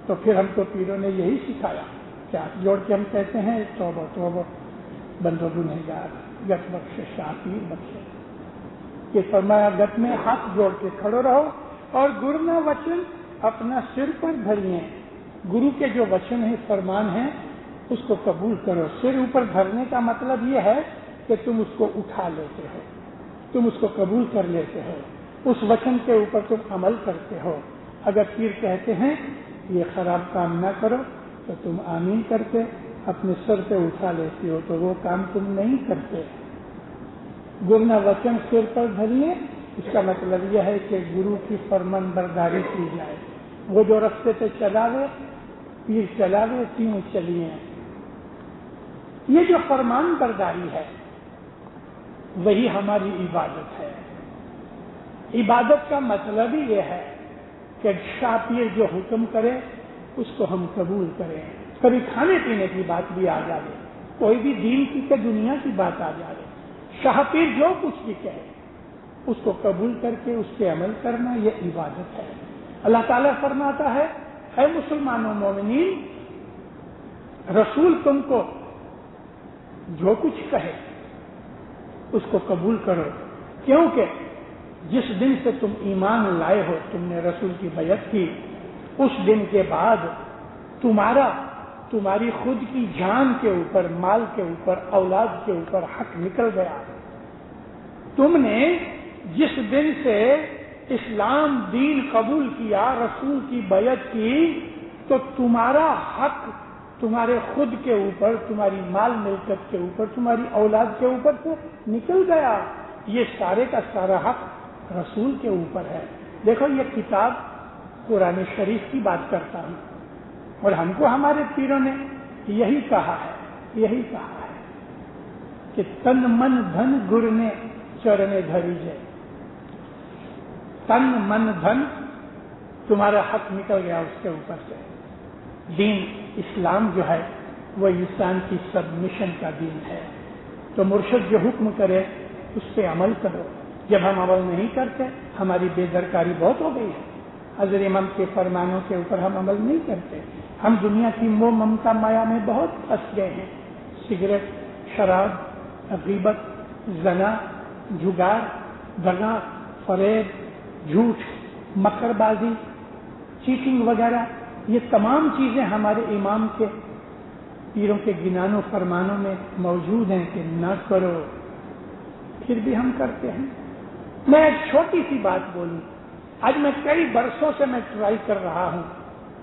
تو پھر ہم کو پیروں نے یہی سکھایا کہ ہاتھ جوڑ کے ہم کہتے ہیں توبہ توبہ بندو گنہگار، گت بخشے شاہ پیر بخشے۔ کہ فرمایا گت میں ہاتھ جوڑ کے کھڑے رہو اور گرنا وچن اپنا سر پر دھریے۔ گرو کے جو وچن ہیں، فرمان ہیں، اس کو قبول کرو۔ سر اوپر دھرنے کا مطلب یہ ہے کہ تم اس کو اٹھا لیتے ہو، تم اس کو قبول کر لیتے ہو، اس وچن کے اوپر تم عمل کرتے ہو۔ اگر پیر کہتے ہیں یہ خراب کام نہ کرو تو تم آمین کرتے اپنے سر پہ اٹھا لیتے ہو، تو وہ کام تم نہیں کرتے۔ گرنا وچن سر پر دھریے، اس کا مطلب یہ ہے کہ گرو کی فرمان برداری کی جائے۔ وہ جو رستے پہ چلاوے پیر چلاوے، تیوں چلیے۔ یہ جو فرمان برداری ہے وہی ہماری عبادت ہے۔ عبادت کا مطلب ہی یہ ہے کہ شاہ پیر جو حکم کرے اس کو ہم قبول کریں۔ کبھی کھانے پینے کی بات بھی آ جائے، کوئی بھی دین کی کہ دنیا کی بات آ جائے، شاہ پیر جو کچھ بھی کہے اس کو قبول کر کے اس پہ عمل کرنا، یہ عبادت ہے۔ اللہ تعالیٰ فرماتا ہے اے مسلمانوں مومنین، رسول تم کو جو کچھ کہے اس کو قبول کرو، کیونکہ جس دن سے تم ایمان لائے ہو، تم نے رسول کی بیعت کی، اس دن کے بعد تمہاری خود کی جان کے اوپر، مال کے اوپر، اولاد کے اوپر حق نکل گیا۔ تم نے جس دن سے اسلام دین قبول کیا، رسول کی بیعت کی، تو تمہارا حق تمہارے خود کے اوپر، تمہاری مال ملکت کے اوپر، تمہاری اولاد کے اوپر سے نکل گیا۔ یہ سارے کا سارا حق رسول کے اوپر ہے۔ دیکھو یہ کتاب قرآن شریف کی بات کرتا ہوں، اور ہم کو ہمارے پیروں نے یہی کہا ہے کہ تن من دھن گر نے چرنے دھری جے۔ تن من دھن تمہارا حق نکل گیا اس کے اوپر سے۔ دین اسلام جو ہے وہ انسان کی سبمیشن کا دین ہے، تو مرشد جو حکم کرے اس پہ عمل کرو۔ جب ہم عمل نہیں کرتے ہماری بے درکاری بہت ہو گئی ہے، حضرت امام کے فرمانوں کے اوپر ہم عمل نہیں کرتے، ہم دنیا کی موہ ممتا مایا میں بہت پھنس گئے ہیں۔ سگریٹ، شراب، غیبت، زنا، جگار، دغا، فریب، جھوٹ، مکر بازی، چیٹنگ وغیرہ، یہ تمام چیزیں ہمارے امام کے پیروں کے گنانوں فرمانوں میں موجود ہیں کہ نہ کرو، پھر بھی ہم کرتے ہیں۔ میں ایک چھوٹی سی بات بولوں، آج میں کئی برسوں سے میں ٹرائی کر رہا ہوں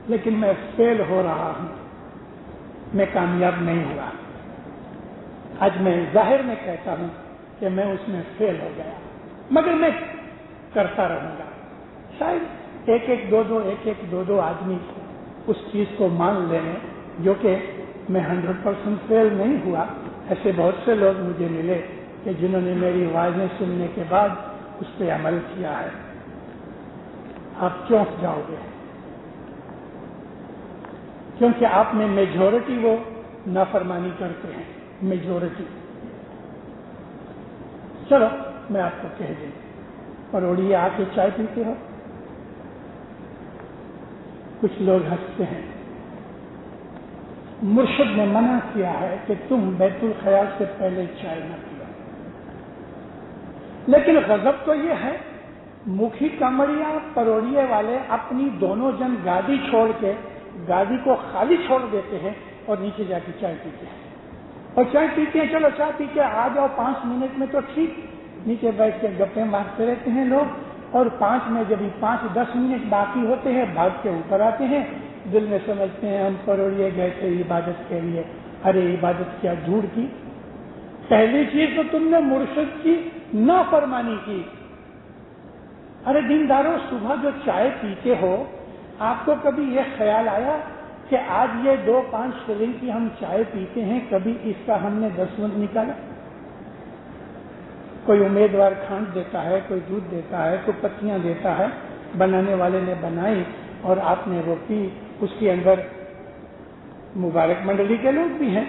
لیکن میں فیل ہو رہا ہوں، میں کامیاب نہیں ہوا۔ آج میں ظاہر میں کہتا ہوں کہ میں اس میں فیل ہو گیا، مگر میں کرتا رہوں گا۔ شاید ایک دو آدمی اس چیز کو مان لینے جو کہ میں 100% فیل نہیں ہوا۔ ایسے بہت سے لوگ مجھے ملے کہ جنہوں نے میری آوازیں سننے کے بعد اس پہ عمل کیا ہے۔ آپ چونک جاؤ گے کیونکہ آپ میں میجورٹی وہ نافرمانی کرتے ہیں، میجورٹی۔ چلو میں آپ کو کہہ دوں، پروڑیے آ کے چائے پیتے ہو؟ کچھ لوگ ہنستے ہیں۔ مرشد نے منع کیا ہے کہ تم بیت الخیال سے پہلے چائے نہ پیو، لیکن غضب تو یہ ہے مکھی کمڑیا پروڑیے والے اپنی دونوں جن گاڑی چھوڑ کے گاڑی کو خالی چھوڑ دیتے ہیں اور نیچے جا کے چائے پیتے ہیں، اور چائے پیتے ہیں، چلو چائے پی کے آ جاؤ 5 منٹ میں تو ٹھیک، نیچے بیٹھ کے گپیں مارتے رہتے ہیں لوگ، اور 5 میں جب 5-10 منٹ باقی ہوتے ہیں بھاگ کے اوپر آتے ہیں، دل میں سمجھتے ہیں ہم پروڑیے گئے تھے عبادت کے لیے۔ ارے عبادت کیا دھوڑ کی، پہلی چیز تو تم نے مرشد کی نافرمانی کی۔ ارے دینداروں، صبح جو چائے پیتے ہو، آپ کو کبھی یہ خیال آیا کہ آج یہ 2-5 شلنگ کی ہم چائے پیتے ہیں، کبھی اس کا ہم نے 10 منٹ نکالا؟ کوئی امیدوار کھانڈ دیتا ہے، کوئی دودھ دیتا ہے، کوئی پتیاں دیتا ہے، بنانے والے نے بنائی اور آپ نے وہ پی، اس کے اندر مبارک منڈلی کے لوگ بھی ہیں،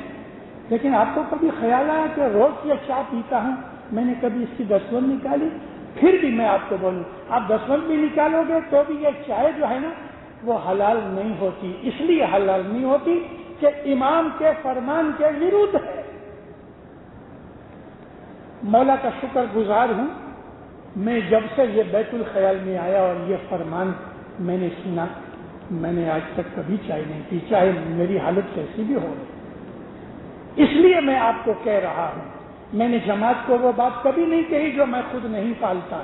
لیکن آپ کو کبھی خیال آیا کہ روز یہ چائے پیتا ہوں، میں نے کبھی اس کی 10 منٹ نکالی؟ پھر بھی میں آپ کو بولوں، آپ 10 منٹ بھی نکالو گے تو بھی یہ چائے جو ہے نا وہ حلال نہیں ہوتی۔ اس لیے حلال نہیں ہوتی کہ امام کے فرمان کے ورود ہے۔ مولا کا شکر گزار ہوں، میں جب سے یہ بیت الخیال میں آیا اور یہ فرمان میں نے سنا، میں نے آج تک کبھی چائے نہیں پی، چاہے میری حالت کیسی بھی ہو۔ اس لیے میں آپ کو کہہ رہا ہوں، میں نے جماعت کو وہ بات کبھی نہیں کہی جو میں خود نہیں پالتا،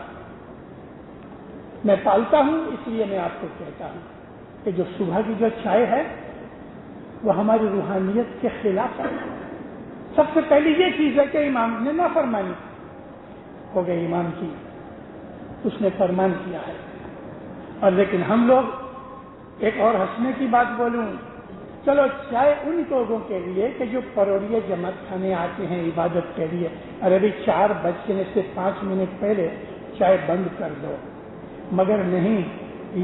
میں پالتا ہوں، اس لیے میں آپ کو کہتا ہوں کہ جو صبح کی جو چائے ہے وہ ہماری روحانیت کے خلاف ہے۔ سب سے پہلی یہ چیز ہے کہ امام نے نافرمانی ہو گئی، امام کی، اس نے فرمان کیا ہے۔ اور لیکن ہم لوگ، ایک اور ہنسنے کی بات بولوں، چلو چائے ان لوگوں کے لیے کہ جو پروڑیے جماعت کھانے آتے ہیں عبادت کے لیے، ارے بھائی 4 بجنے سے 5 منٹ پہلے چائے بند کر دو، مگر نہیں،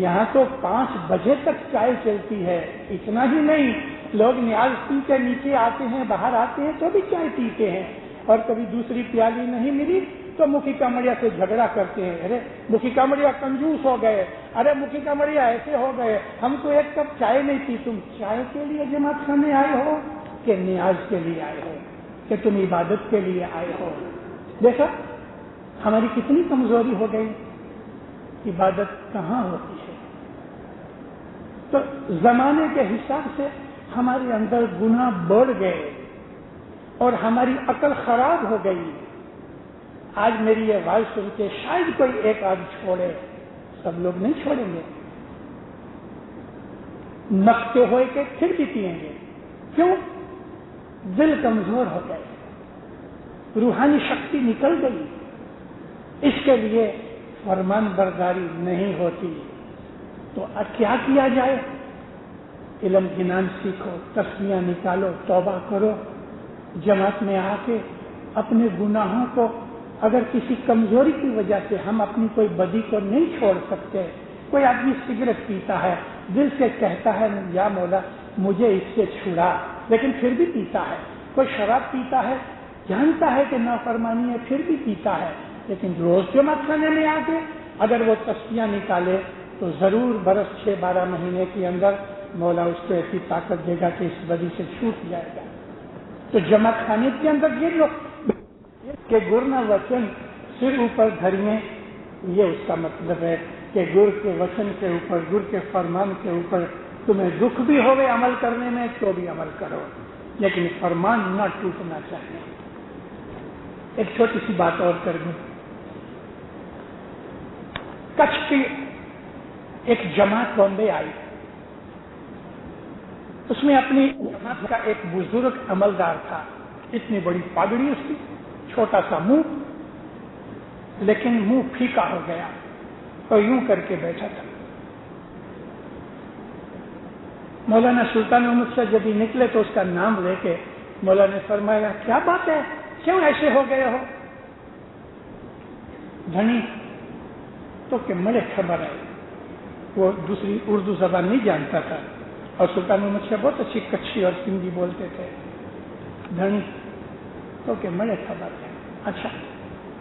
یہاں تو 5 بجے تک چائے چلتی ہے۔ اتنا ہی نہیں، لوگ نیاز پی کے نیچے آتے ہیں، باہر آتے ہیں تو بھی چائے پیتے ہیں، اور کبھی دوسری پیالی نہیں ملی تو مکھی کامڑیا سے جھگڑا کرتے ہیں، ارے مکھی کامڑیا کنجوس ہو گئے، ارے مکھی کامڑیا ایسے ہو گئے، ہم کو 1 کپ چائے نہیں پی۔ تم چائے کے لیے جماعت کھانے آئے ہو کہ نیاز کے لیے آئے ہو، کہ تم عبادت کے لیے آئے ہو؟ دیکھا ہماری کتنی کمزوری ہو گئی، عبادت کہاں ہوتی ہے؟ تو زمانے کے حساب سے ہمارے اندر گناہ بڑھ گئے اور ہماری عقل خراب ہو گئی۔ آج میری یہ بات سن کے شاید کوئی ایک آدھ چھوڑے، سب لوگ نہیں چھوڑیں گے، نقطے ہوئے کہ پھر بھی پیئیں گے۔ کیوں؟ دل کمزور ہو گئے، روحانی شکتی نکل گئی، اس کے لیے فرمان برداری نہیں ہوتی۔ تو کیا کیا جائے؟ علم گنان سیکھو، تسبیحاں نکالو، توبہ کرو، جماعت میں آ کے اپنے گناہوں کو، اگر کسی کمزوری کی وجہ سے ہم اپنی کوئی بدی کو نہیں چھوڑ سکتے، کوئی آدمی سگریٹ پیتا ہے، دل سے کہتا ہے یا مولا مجھے اس سے چھڑا، لیکن پھر بھی پیتا ہے، کوئی شراب پیتا ہے، جانتا ہے کہ نافرمانی ہے پھر بھی پیتا ہے، لیکن روز جماعت خانے میں آ کے اگر وہ تسبیحاں نکالے تو ضرور برس 6-12 مہینے کے اندر مولا اس کو ایسی طاقت دے گا کہ اس بدی سے چھوٹ جائے گا۔ تو جماعت خانے کے اندر یہ لوگ کہ گر نہ وچن سر اوپر دھریے، یہ اس کا مطلب ہے کہ گر کے وچن کے اوپر، گر کے فرمان کے اوپر تمہیں دکھ بھی ہوئے عمل کرنے میں تو بھی عمل کرو، لیکن فرمان نہ ٹوٹنا چاہیے۔ ایک چھوٹی سی بات اور کر دوں، کچھ کی ایک جماعت بامبے آئی، اس میں اپنی جماعت کا ایک بزرگ عملدار تھا، اتنی بڑی پگڑی اس کی، چھوٹا سا منہ، لیکن منہ پھیکا ہو گیا اور یوں کر کے بیٹھا تھا۔ مولانا سلطان احمد سے جب نکلے تو اس کا نام لے کے مولانا نے فرمایا کیا بات ہے، کیوں ایسے ہو گئے ہو؟ دھنی تو کہ مجھے خبر ہے، وہ دوسری اردو زبان نہیں جانتا تھا اور سلطان احمد سے بہت اچھی کچھی اور سندھی بولتے تھے۔ دھنی تو کہ مجھے خبر ہے، اچھا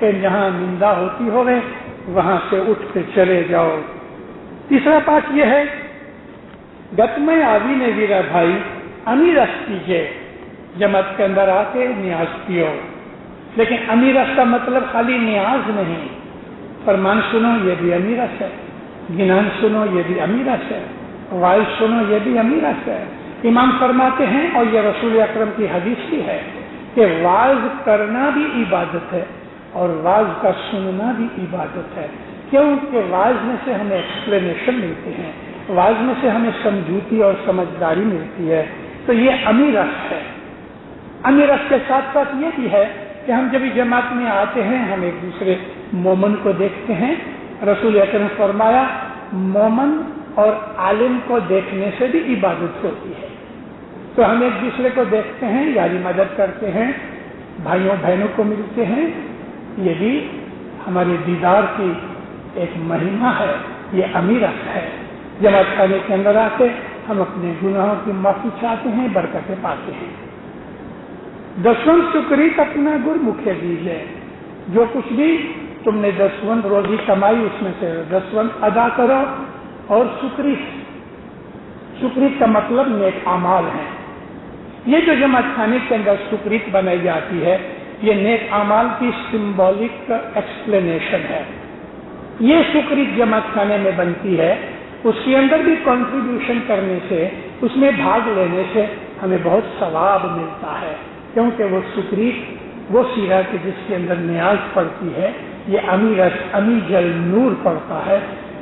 کہ جہاں نندا ہوتی ہوئے وہاں سے اٹھ کے چلے جاؤ۔ تیسرا پاٹ یہ ہے، گتمے آوی نے ویرا بھائی امیرس پیجے، جماعت کے اندر آ کے نیاز پیو۔ لیکن امیرس کا مطلب خالی نیاز نہیں، فرمان سنو یہ بھی امیرس ہے، گنان سنو یہ بھی امیرس ہے، وائز سنو یہ بھی امیرس ہے۔ امام فرماتے ہیں، اور یہ رسول اکرم کی حدیث بھی ہے، کہ واعظ کرنا بھی عبادت ہے اور واعظ کا سننا بھی عبادت ہے۔ کیونکہ واعظ میں سے ہمیں ایکسپلینیشن ملتی ہے، واعظ میں سے ہمیں سمجھوتی اور سمجھداری ملتی ہے، تو یہ امیرس ہے۔ امیرس کے ساتھ ساتھ یہ بھی ہے کہ ہم جب جماعت میں آتے ہیں ہم ایک دوسرے مومن کو دیکھتے ہیں۔ رسول اکرم نے فرمایا مومن اور عالم کو دیکھنے سے بھی عبادت ہوتی ہے۔ تو ہم ایک دوسرے کو دیکھتے ہیں، یاری مدد کرتے ہیں، بھائیوں بہنوں کو ملتے ہیں، یہ بھی ہمارے دیدار کی ایک مہمہ ہے، یہ امیرت ہے۔ جماعت خانے کے اندر آتے ہم اپنے گناہوں کی معافی چاہتے ہیں، برکتیں پاتے ہیں۔ دسوند سکریت اپنا گر مکھے دیجیے، جو کچھ بھی تم نے دسوند روزی کمائی اس میں سے دسوند ادا کرو، اور سکریت کا مطلب نیک اعمال ہے۔ یہ جو جماعت خانے کے اندر سکریت بنائی جاتی ہے یہ نیک اعمال کی سمبولک ایکسپلینیشن ہے۔ یہ سکریت جماعت خانے میں بنتی ہے، اس کے اندر بھی کنٹریبیوشن کرنے سے، اس میں بھاگ لینے سے ہمیں بہت ثواب ملتا ہے، کیونکہ وہ سکریت وہ سیرا کہ جس کے اندر نیاز پڑتی ہے، یہ امی جل نور پڑتا ہے،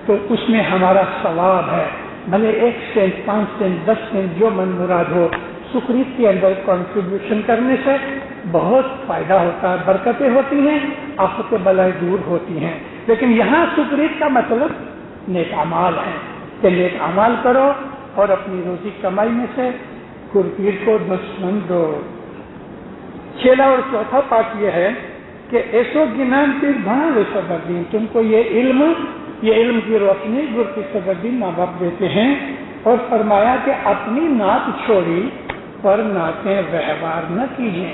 تو اس میں ہمارا ثواب ہے۔ بھلے 1 سینٹ 5 سینٹ 10 سینٹ جو من مراد ہو، سکریت کے اندر کنٹریبیوشن کرنے سے بہت فائدہ ہوتا ہے، برکتیں ہوتی ہیں، آفت بلائیں دور ہوتی ہیں۔ لیکن یہاں سکریت کا مطلب نیک اعمال ہے کہ نیک اعمال کرو اور اپنی روزی کمائی میں سے گرپیر کو دسوند دو۔ چھیلا اور چوتھا پاٹ یہ ہے کہ ایسو گنان پیر بھانا وے صدر دین، تم کو یہ علم کی روشنی گر کی صدر دین ماں باپ دیتے ہیں، اور فرمایا کہ اپنی نعت چھوڑی پر نعتیں وہوار نہ کیجیے۔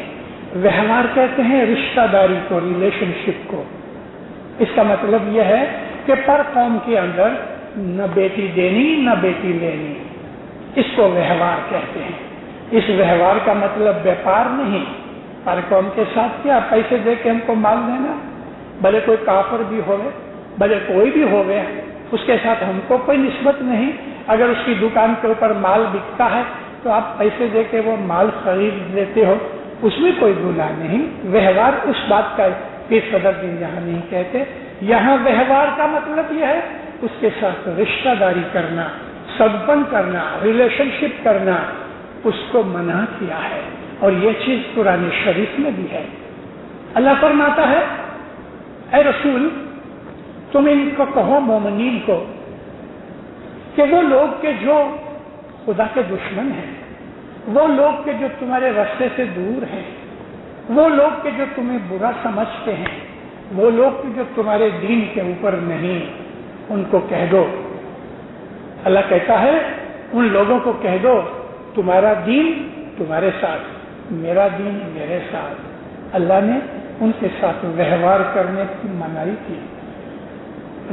وہوار کہتے ہیں رشتہ داری کو، ریلیشن شپ کو۔ اس کا مطلب یہ ہے کہ پر قوم کے اندر نہ بیٹی دینی نہ بیٹی لینی، اس کو وہوار کہتے ہیں۔ اس وہوار کا مطلب بیپار نہیں، پر قوم کے ساتھ کیا پیسے دے کے ہم کو مال دینا، بھلے کوئی کافر بھی ہوئے، بھلے کوئی بھی ہوئے، اس کے ساتھ ہم کو کوئی نسبت نہیں۔ اگر اس کی دکان کے اوپر مال بکتا ہے تو آپ پیسے دے کے وہ مال خرید لیتے ہو، اس میں کوئی گناہ نہیں۔ وہوار اس بات کا پیر صدر دین یہاں نہیں کہتے، یہاں وہوار کا مطلب یہ ہے اس کے ساتھ رشتہ داری کرنا، سببن کرنا، ریلیشن شپ کرنا، اس کو منع کیا ہے، اور یہ چیز قرآن شریف میں بھی ہے۔ اللہ فرماتا ہے اے رسول تم ان کو کہو مومنین کو کہ وہ لوگ کہ جو خدا کے دشمن ہیں، وہ لوگ کہ جو تمہارے راستے سے دور ہیں، وہ لوگ کہ جو تمہیں برا سمجھتے ہیں، وہ لوگ کہ جو تمہارے دین کے اوپر نہیں، ان کو کہہ دو۔ اللہ کہتا ہے ان لوگوں کو کہہ دو تمہارا دین تمہارے ساتھ، میرا دین میرے ساتھ۔ اللہ نے ان کے ساتھ وہوار کرنے کی منائی کی۔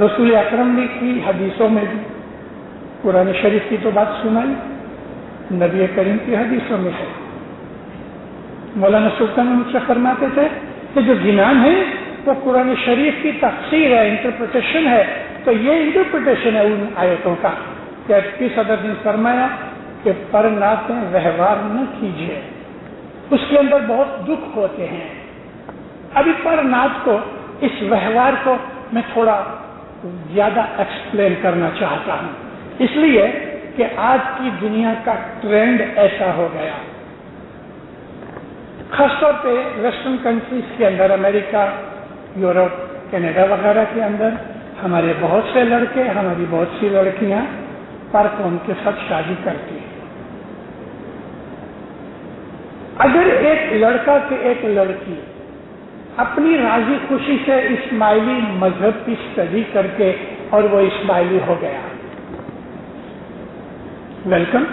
رسول اکرم نے کی حدیثوں میں بھی، قرآن شریف کی تو بات سنائی، نبی کریم کی حدیثوں میں ہے۔ مولانا سلطان مجھ سے فرماتے تھے کہ جو گنان ہے وہ قرآن شریف کی تفسیر ہے، انٹرپریٹیشن ہے، تو یہ انٹرپریٹیشن ہے ان آیتوں کا کہ پیر صدر نے فرمایا کہ پر نعتیں وہوار نہ کیجیے، اس کے اندر بہت دکھ ہوتے ہیں۔ ابھی پر نعت کو، اس وہوار کو میں تھوڑا زیادہ ایکسپلین کرنا چاہتا ہوں، اس لیے کہ آج کی دنیا کا ٹرینڈ ایسا ہو گیا، خاص طور پہ ویسٹرن کنٹریز کے اندر، امریکہ، یورپ، کینیڈا وغیرہ کے اندر ہمارے بہت سے لڑکے، ہماری بہت سی لڑکیاں پر قوم کے ساتھ شادی کرتی ہیں۔ اگر ایک لڑکا کہ ایک لڑکی اپنی راضی خوشی سے اسماعیلی مذہب کی اسٹڈی کر کے اور وہ اسماعیلی ہو گیا، ویلکم،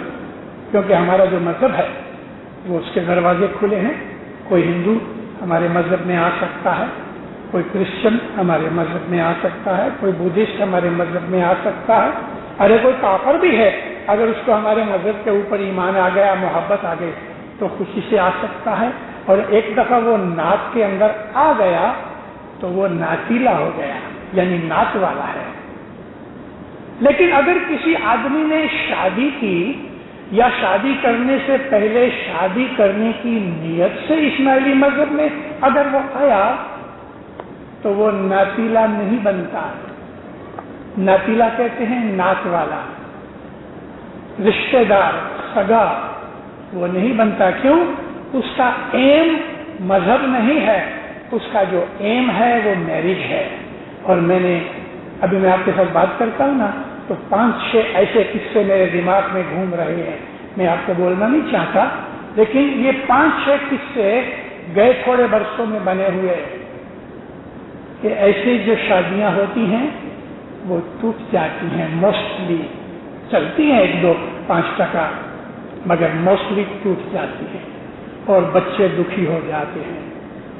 کیونکہ ہمارا جو مذہب ہے وہ اس کے دروازے کھلے ہیں، کوئی ہندو ہمارے مذہب میں آ سکتا ہے، کوئی کرسچن ہمارے مذہب میں آ سکتا ہے، کوئی بدھسٹ ہمارے مذہب میں آ سکتا ہے، ارے کوئی کافر بھی ہے، اگر اس کو ہمارے مذہب کے اوپر ایمان آ گیا، محبت آ گئی تو خوشی سے آ سکتا ہے۔ اور ایک دفعہ وہ نعت کے اندر آ گیا تو وہ نعتیلا ہو گیا، یعنی نعت والا ہے۔ لیکن اگر کسی آدمی نے شادی کی یا شادی کرنے سے پہلے شادی کرنے کی نیت سے اسماعیلی مذہب میں اگر وہ آیا تو وہ نعتیلا نہیں بنتا۔ نعتیلا کہتے ہیں نعت والا، رشتہ دار، سگا، وہ نہیں بنتا۔ کیوں؟ اس کا ایم مذہب نہیں ہے، اس کا جو ایم ہے وہ میرج ہے۔ اور میں نے ابھی میں آپ کے ساتھ بات کرتا ہوں نا تو 5-6 ایسے قصے میرے دماغ میں گھوم رہے ہیں، میں آپ کو بولنا نہیں چاہتا، لیکن یہ 5-6 قصے گئے تھوڑے برسوں میں بنے ہوئے کہ ایسی جو شادیاں ہوتی ہیں وہ ٹوٹ جاتی ہیں، موسٹلی چلتی ہیں 1-2-5%، مگر موسٹلی ٹوٹ جاتی ہیں اور بچے دکھی ہو جاتے ہیں۔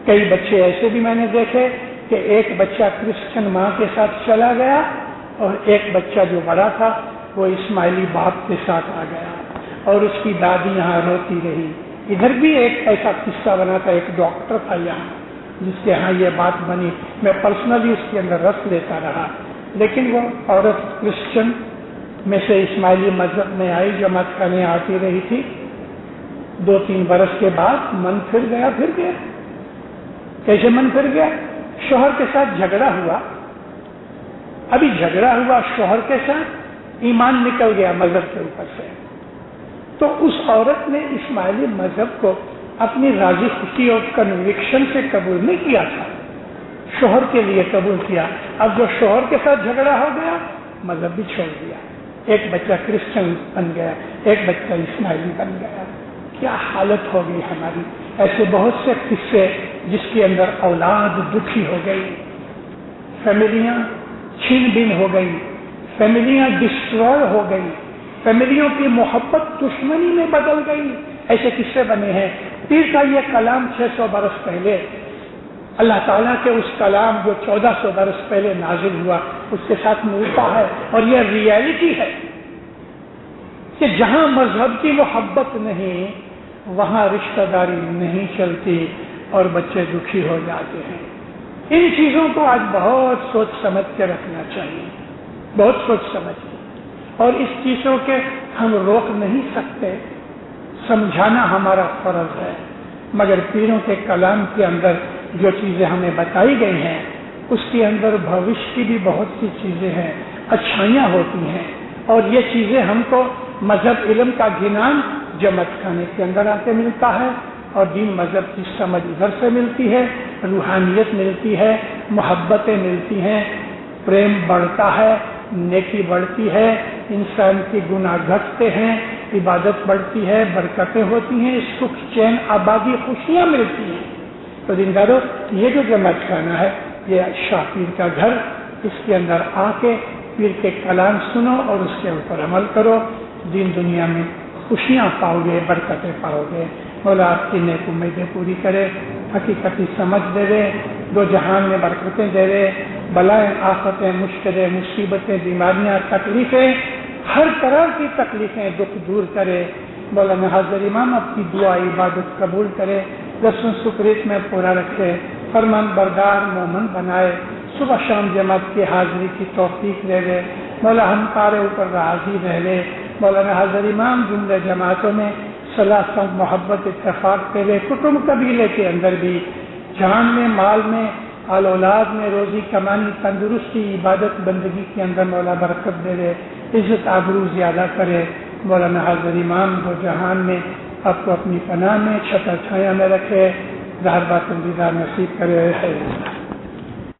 کئی بچے ایسے بھی میں نے دیکھے کہ ایک بچہ کرسچن ماں کے ساتھ چلا گیا اور ایک بچہ جو بڑا تھا وہ اسماعیلی باپ کے ساتھ آ گیا اور اس کی دادی یہاں روتی رہی۔ ادھر بھی ایک ایسا قصہ بنا تھا، ایک ڈاکٹر تھا یہاں جس کے ہاں یہ بات بنی، میں پرسنلی اس کے اندر رس لیتا رہا، لیکن وہ عورت کرسچن میں سے اسماعیلی مذہب میں آئی، جماعت خانے آتی رہی تھی۔ 2-3 برس کے بعد من پھر گیا۔ کیسے من پھر گیا؟ شوہر کے ساتھ جھگڑا ہوا، ابھی جھگڑا ہوا شوہر کے ساتھ، ایمان نکل گیا مذہب کے اوپر سے، تو اس عورت نے اسماعیلی مذہب کو اپنی راضی خوشی اور کنوکشن سے قبول نہیں کیا تھا، شوہر کے لیے قبول کیا۔ اب جو شوہر کے ساتھ جھگڑا ہو گیا، مذہب بھی چھوڑ دیا، ایک بچہ کرسچن بن گیا، ایک بچہ اسماعیلی بن گیا۔ کیا حالت ہو گئی ہماری! ایسے بہت سے قصے جس کے اندر اولاد دکھی ہو گئی، فیملیاں چھین بین ہو گئی، فیملیاں ڈسٹروائے ہو گئی، فیملیوں کی محبت دشمنی میں بدل گئی، ایسے قصے بنے ہیں۔ پیر کا یہ کلام 600 برس پہلے، اللہ تعالیٰ کے اس کلام جو 1400 برس پہلے نازل ہوا، اس کے ساتھ ملتا ہے، اور یہ ریئلٹی ہے کہ جہاں مذہب کی محبت نہیں وہاں رشتہ داری نہیں چلتی اور بچے دکھی ہو جاتے ہیں۔ ان چیزوں کو آج بہت سوچ سمجھ کے رکھنا چاہیے، بہت سوچ سمجھ کے، اور اس چیزوں کے ہم روک نہیں سکتے، سمجھانا ہمارا فرض ہے، مگر پیروں کے کلام کے اندر جو چیزیں ہمیں بتائی گئی ہیں اس کے اندر بھوشیہ کی بھی بہت سی چیزیں ہیں، اچھائیاں ہوتی ہیں، اور یہ چیزیں ہم کو مذہب علم کا گنان جماعت خانے کے اندر آ کے ملتا ہے، اور دین مذہب کی سمجھ ادھر سے ملتی ہے، روحانیت ملتی ہے، محبتیں ملتی ہیں، پریم بڑھتا ہے، نیکی بڑھتی ہے، انسان کی گناہ گھٹتے ہیں، عبادت بڑھتی ہے، برکتیں ہوتی ہیں، سکھ چین آبادی خوشیاں ملتی ہیں۔ تو دینداروں، یہ جو جماعت خانہ ہے یہ شاہ پیر کا گھر، اس کے اندر آ کے پیر کے کلام سنو اور اس کے اوپر عمل کرو، دین دنیا میں خوشیاں پاؤ گے، برکتیں پاؤ گے۔ مولا آپ کی نیک امیدیں پوری کرے، حقیقتی سمجھ دے رے، دو جہان میں برکتیں دے رے، بلائیں آفتیں، مشکلیں، مصیبتیں، بیماریاں، تکلیفیں، ہر طرح کی تکلیفیں دکھ دور کرے۔ مولانا حاضر امام آپ کی دعا عبادت قبول کرے، رسم سکریت میں پورا رکھے، فرمان بردار مومن بنائے، صبح شام جماعت کی حاضری کی توفیق دے دے۔ مولا ہم پارے اوپر راضی رہ لے۔ مولانا حاضر امام جملے جماعتوں میں صلاح سب محبت اتفاق کے لے، کٹمب قبیلے کے اندر بھی، جان میں، مال میں، آل اولاد میں، روزی کمانی، تندرستی، عبادت بندگی کے اندر مولا برکت دے دے، عزت آبرو زیادہ کرے۔ مولانا حاضر امام دو جہان میں آپ کو اپنی پناہ میں، چھتر چھایا میں رکھے، ظاہر باطن دیدار نصیب کرے۔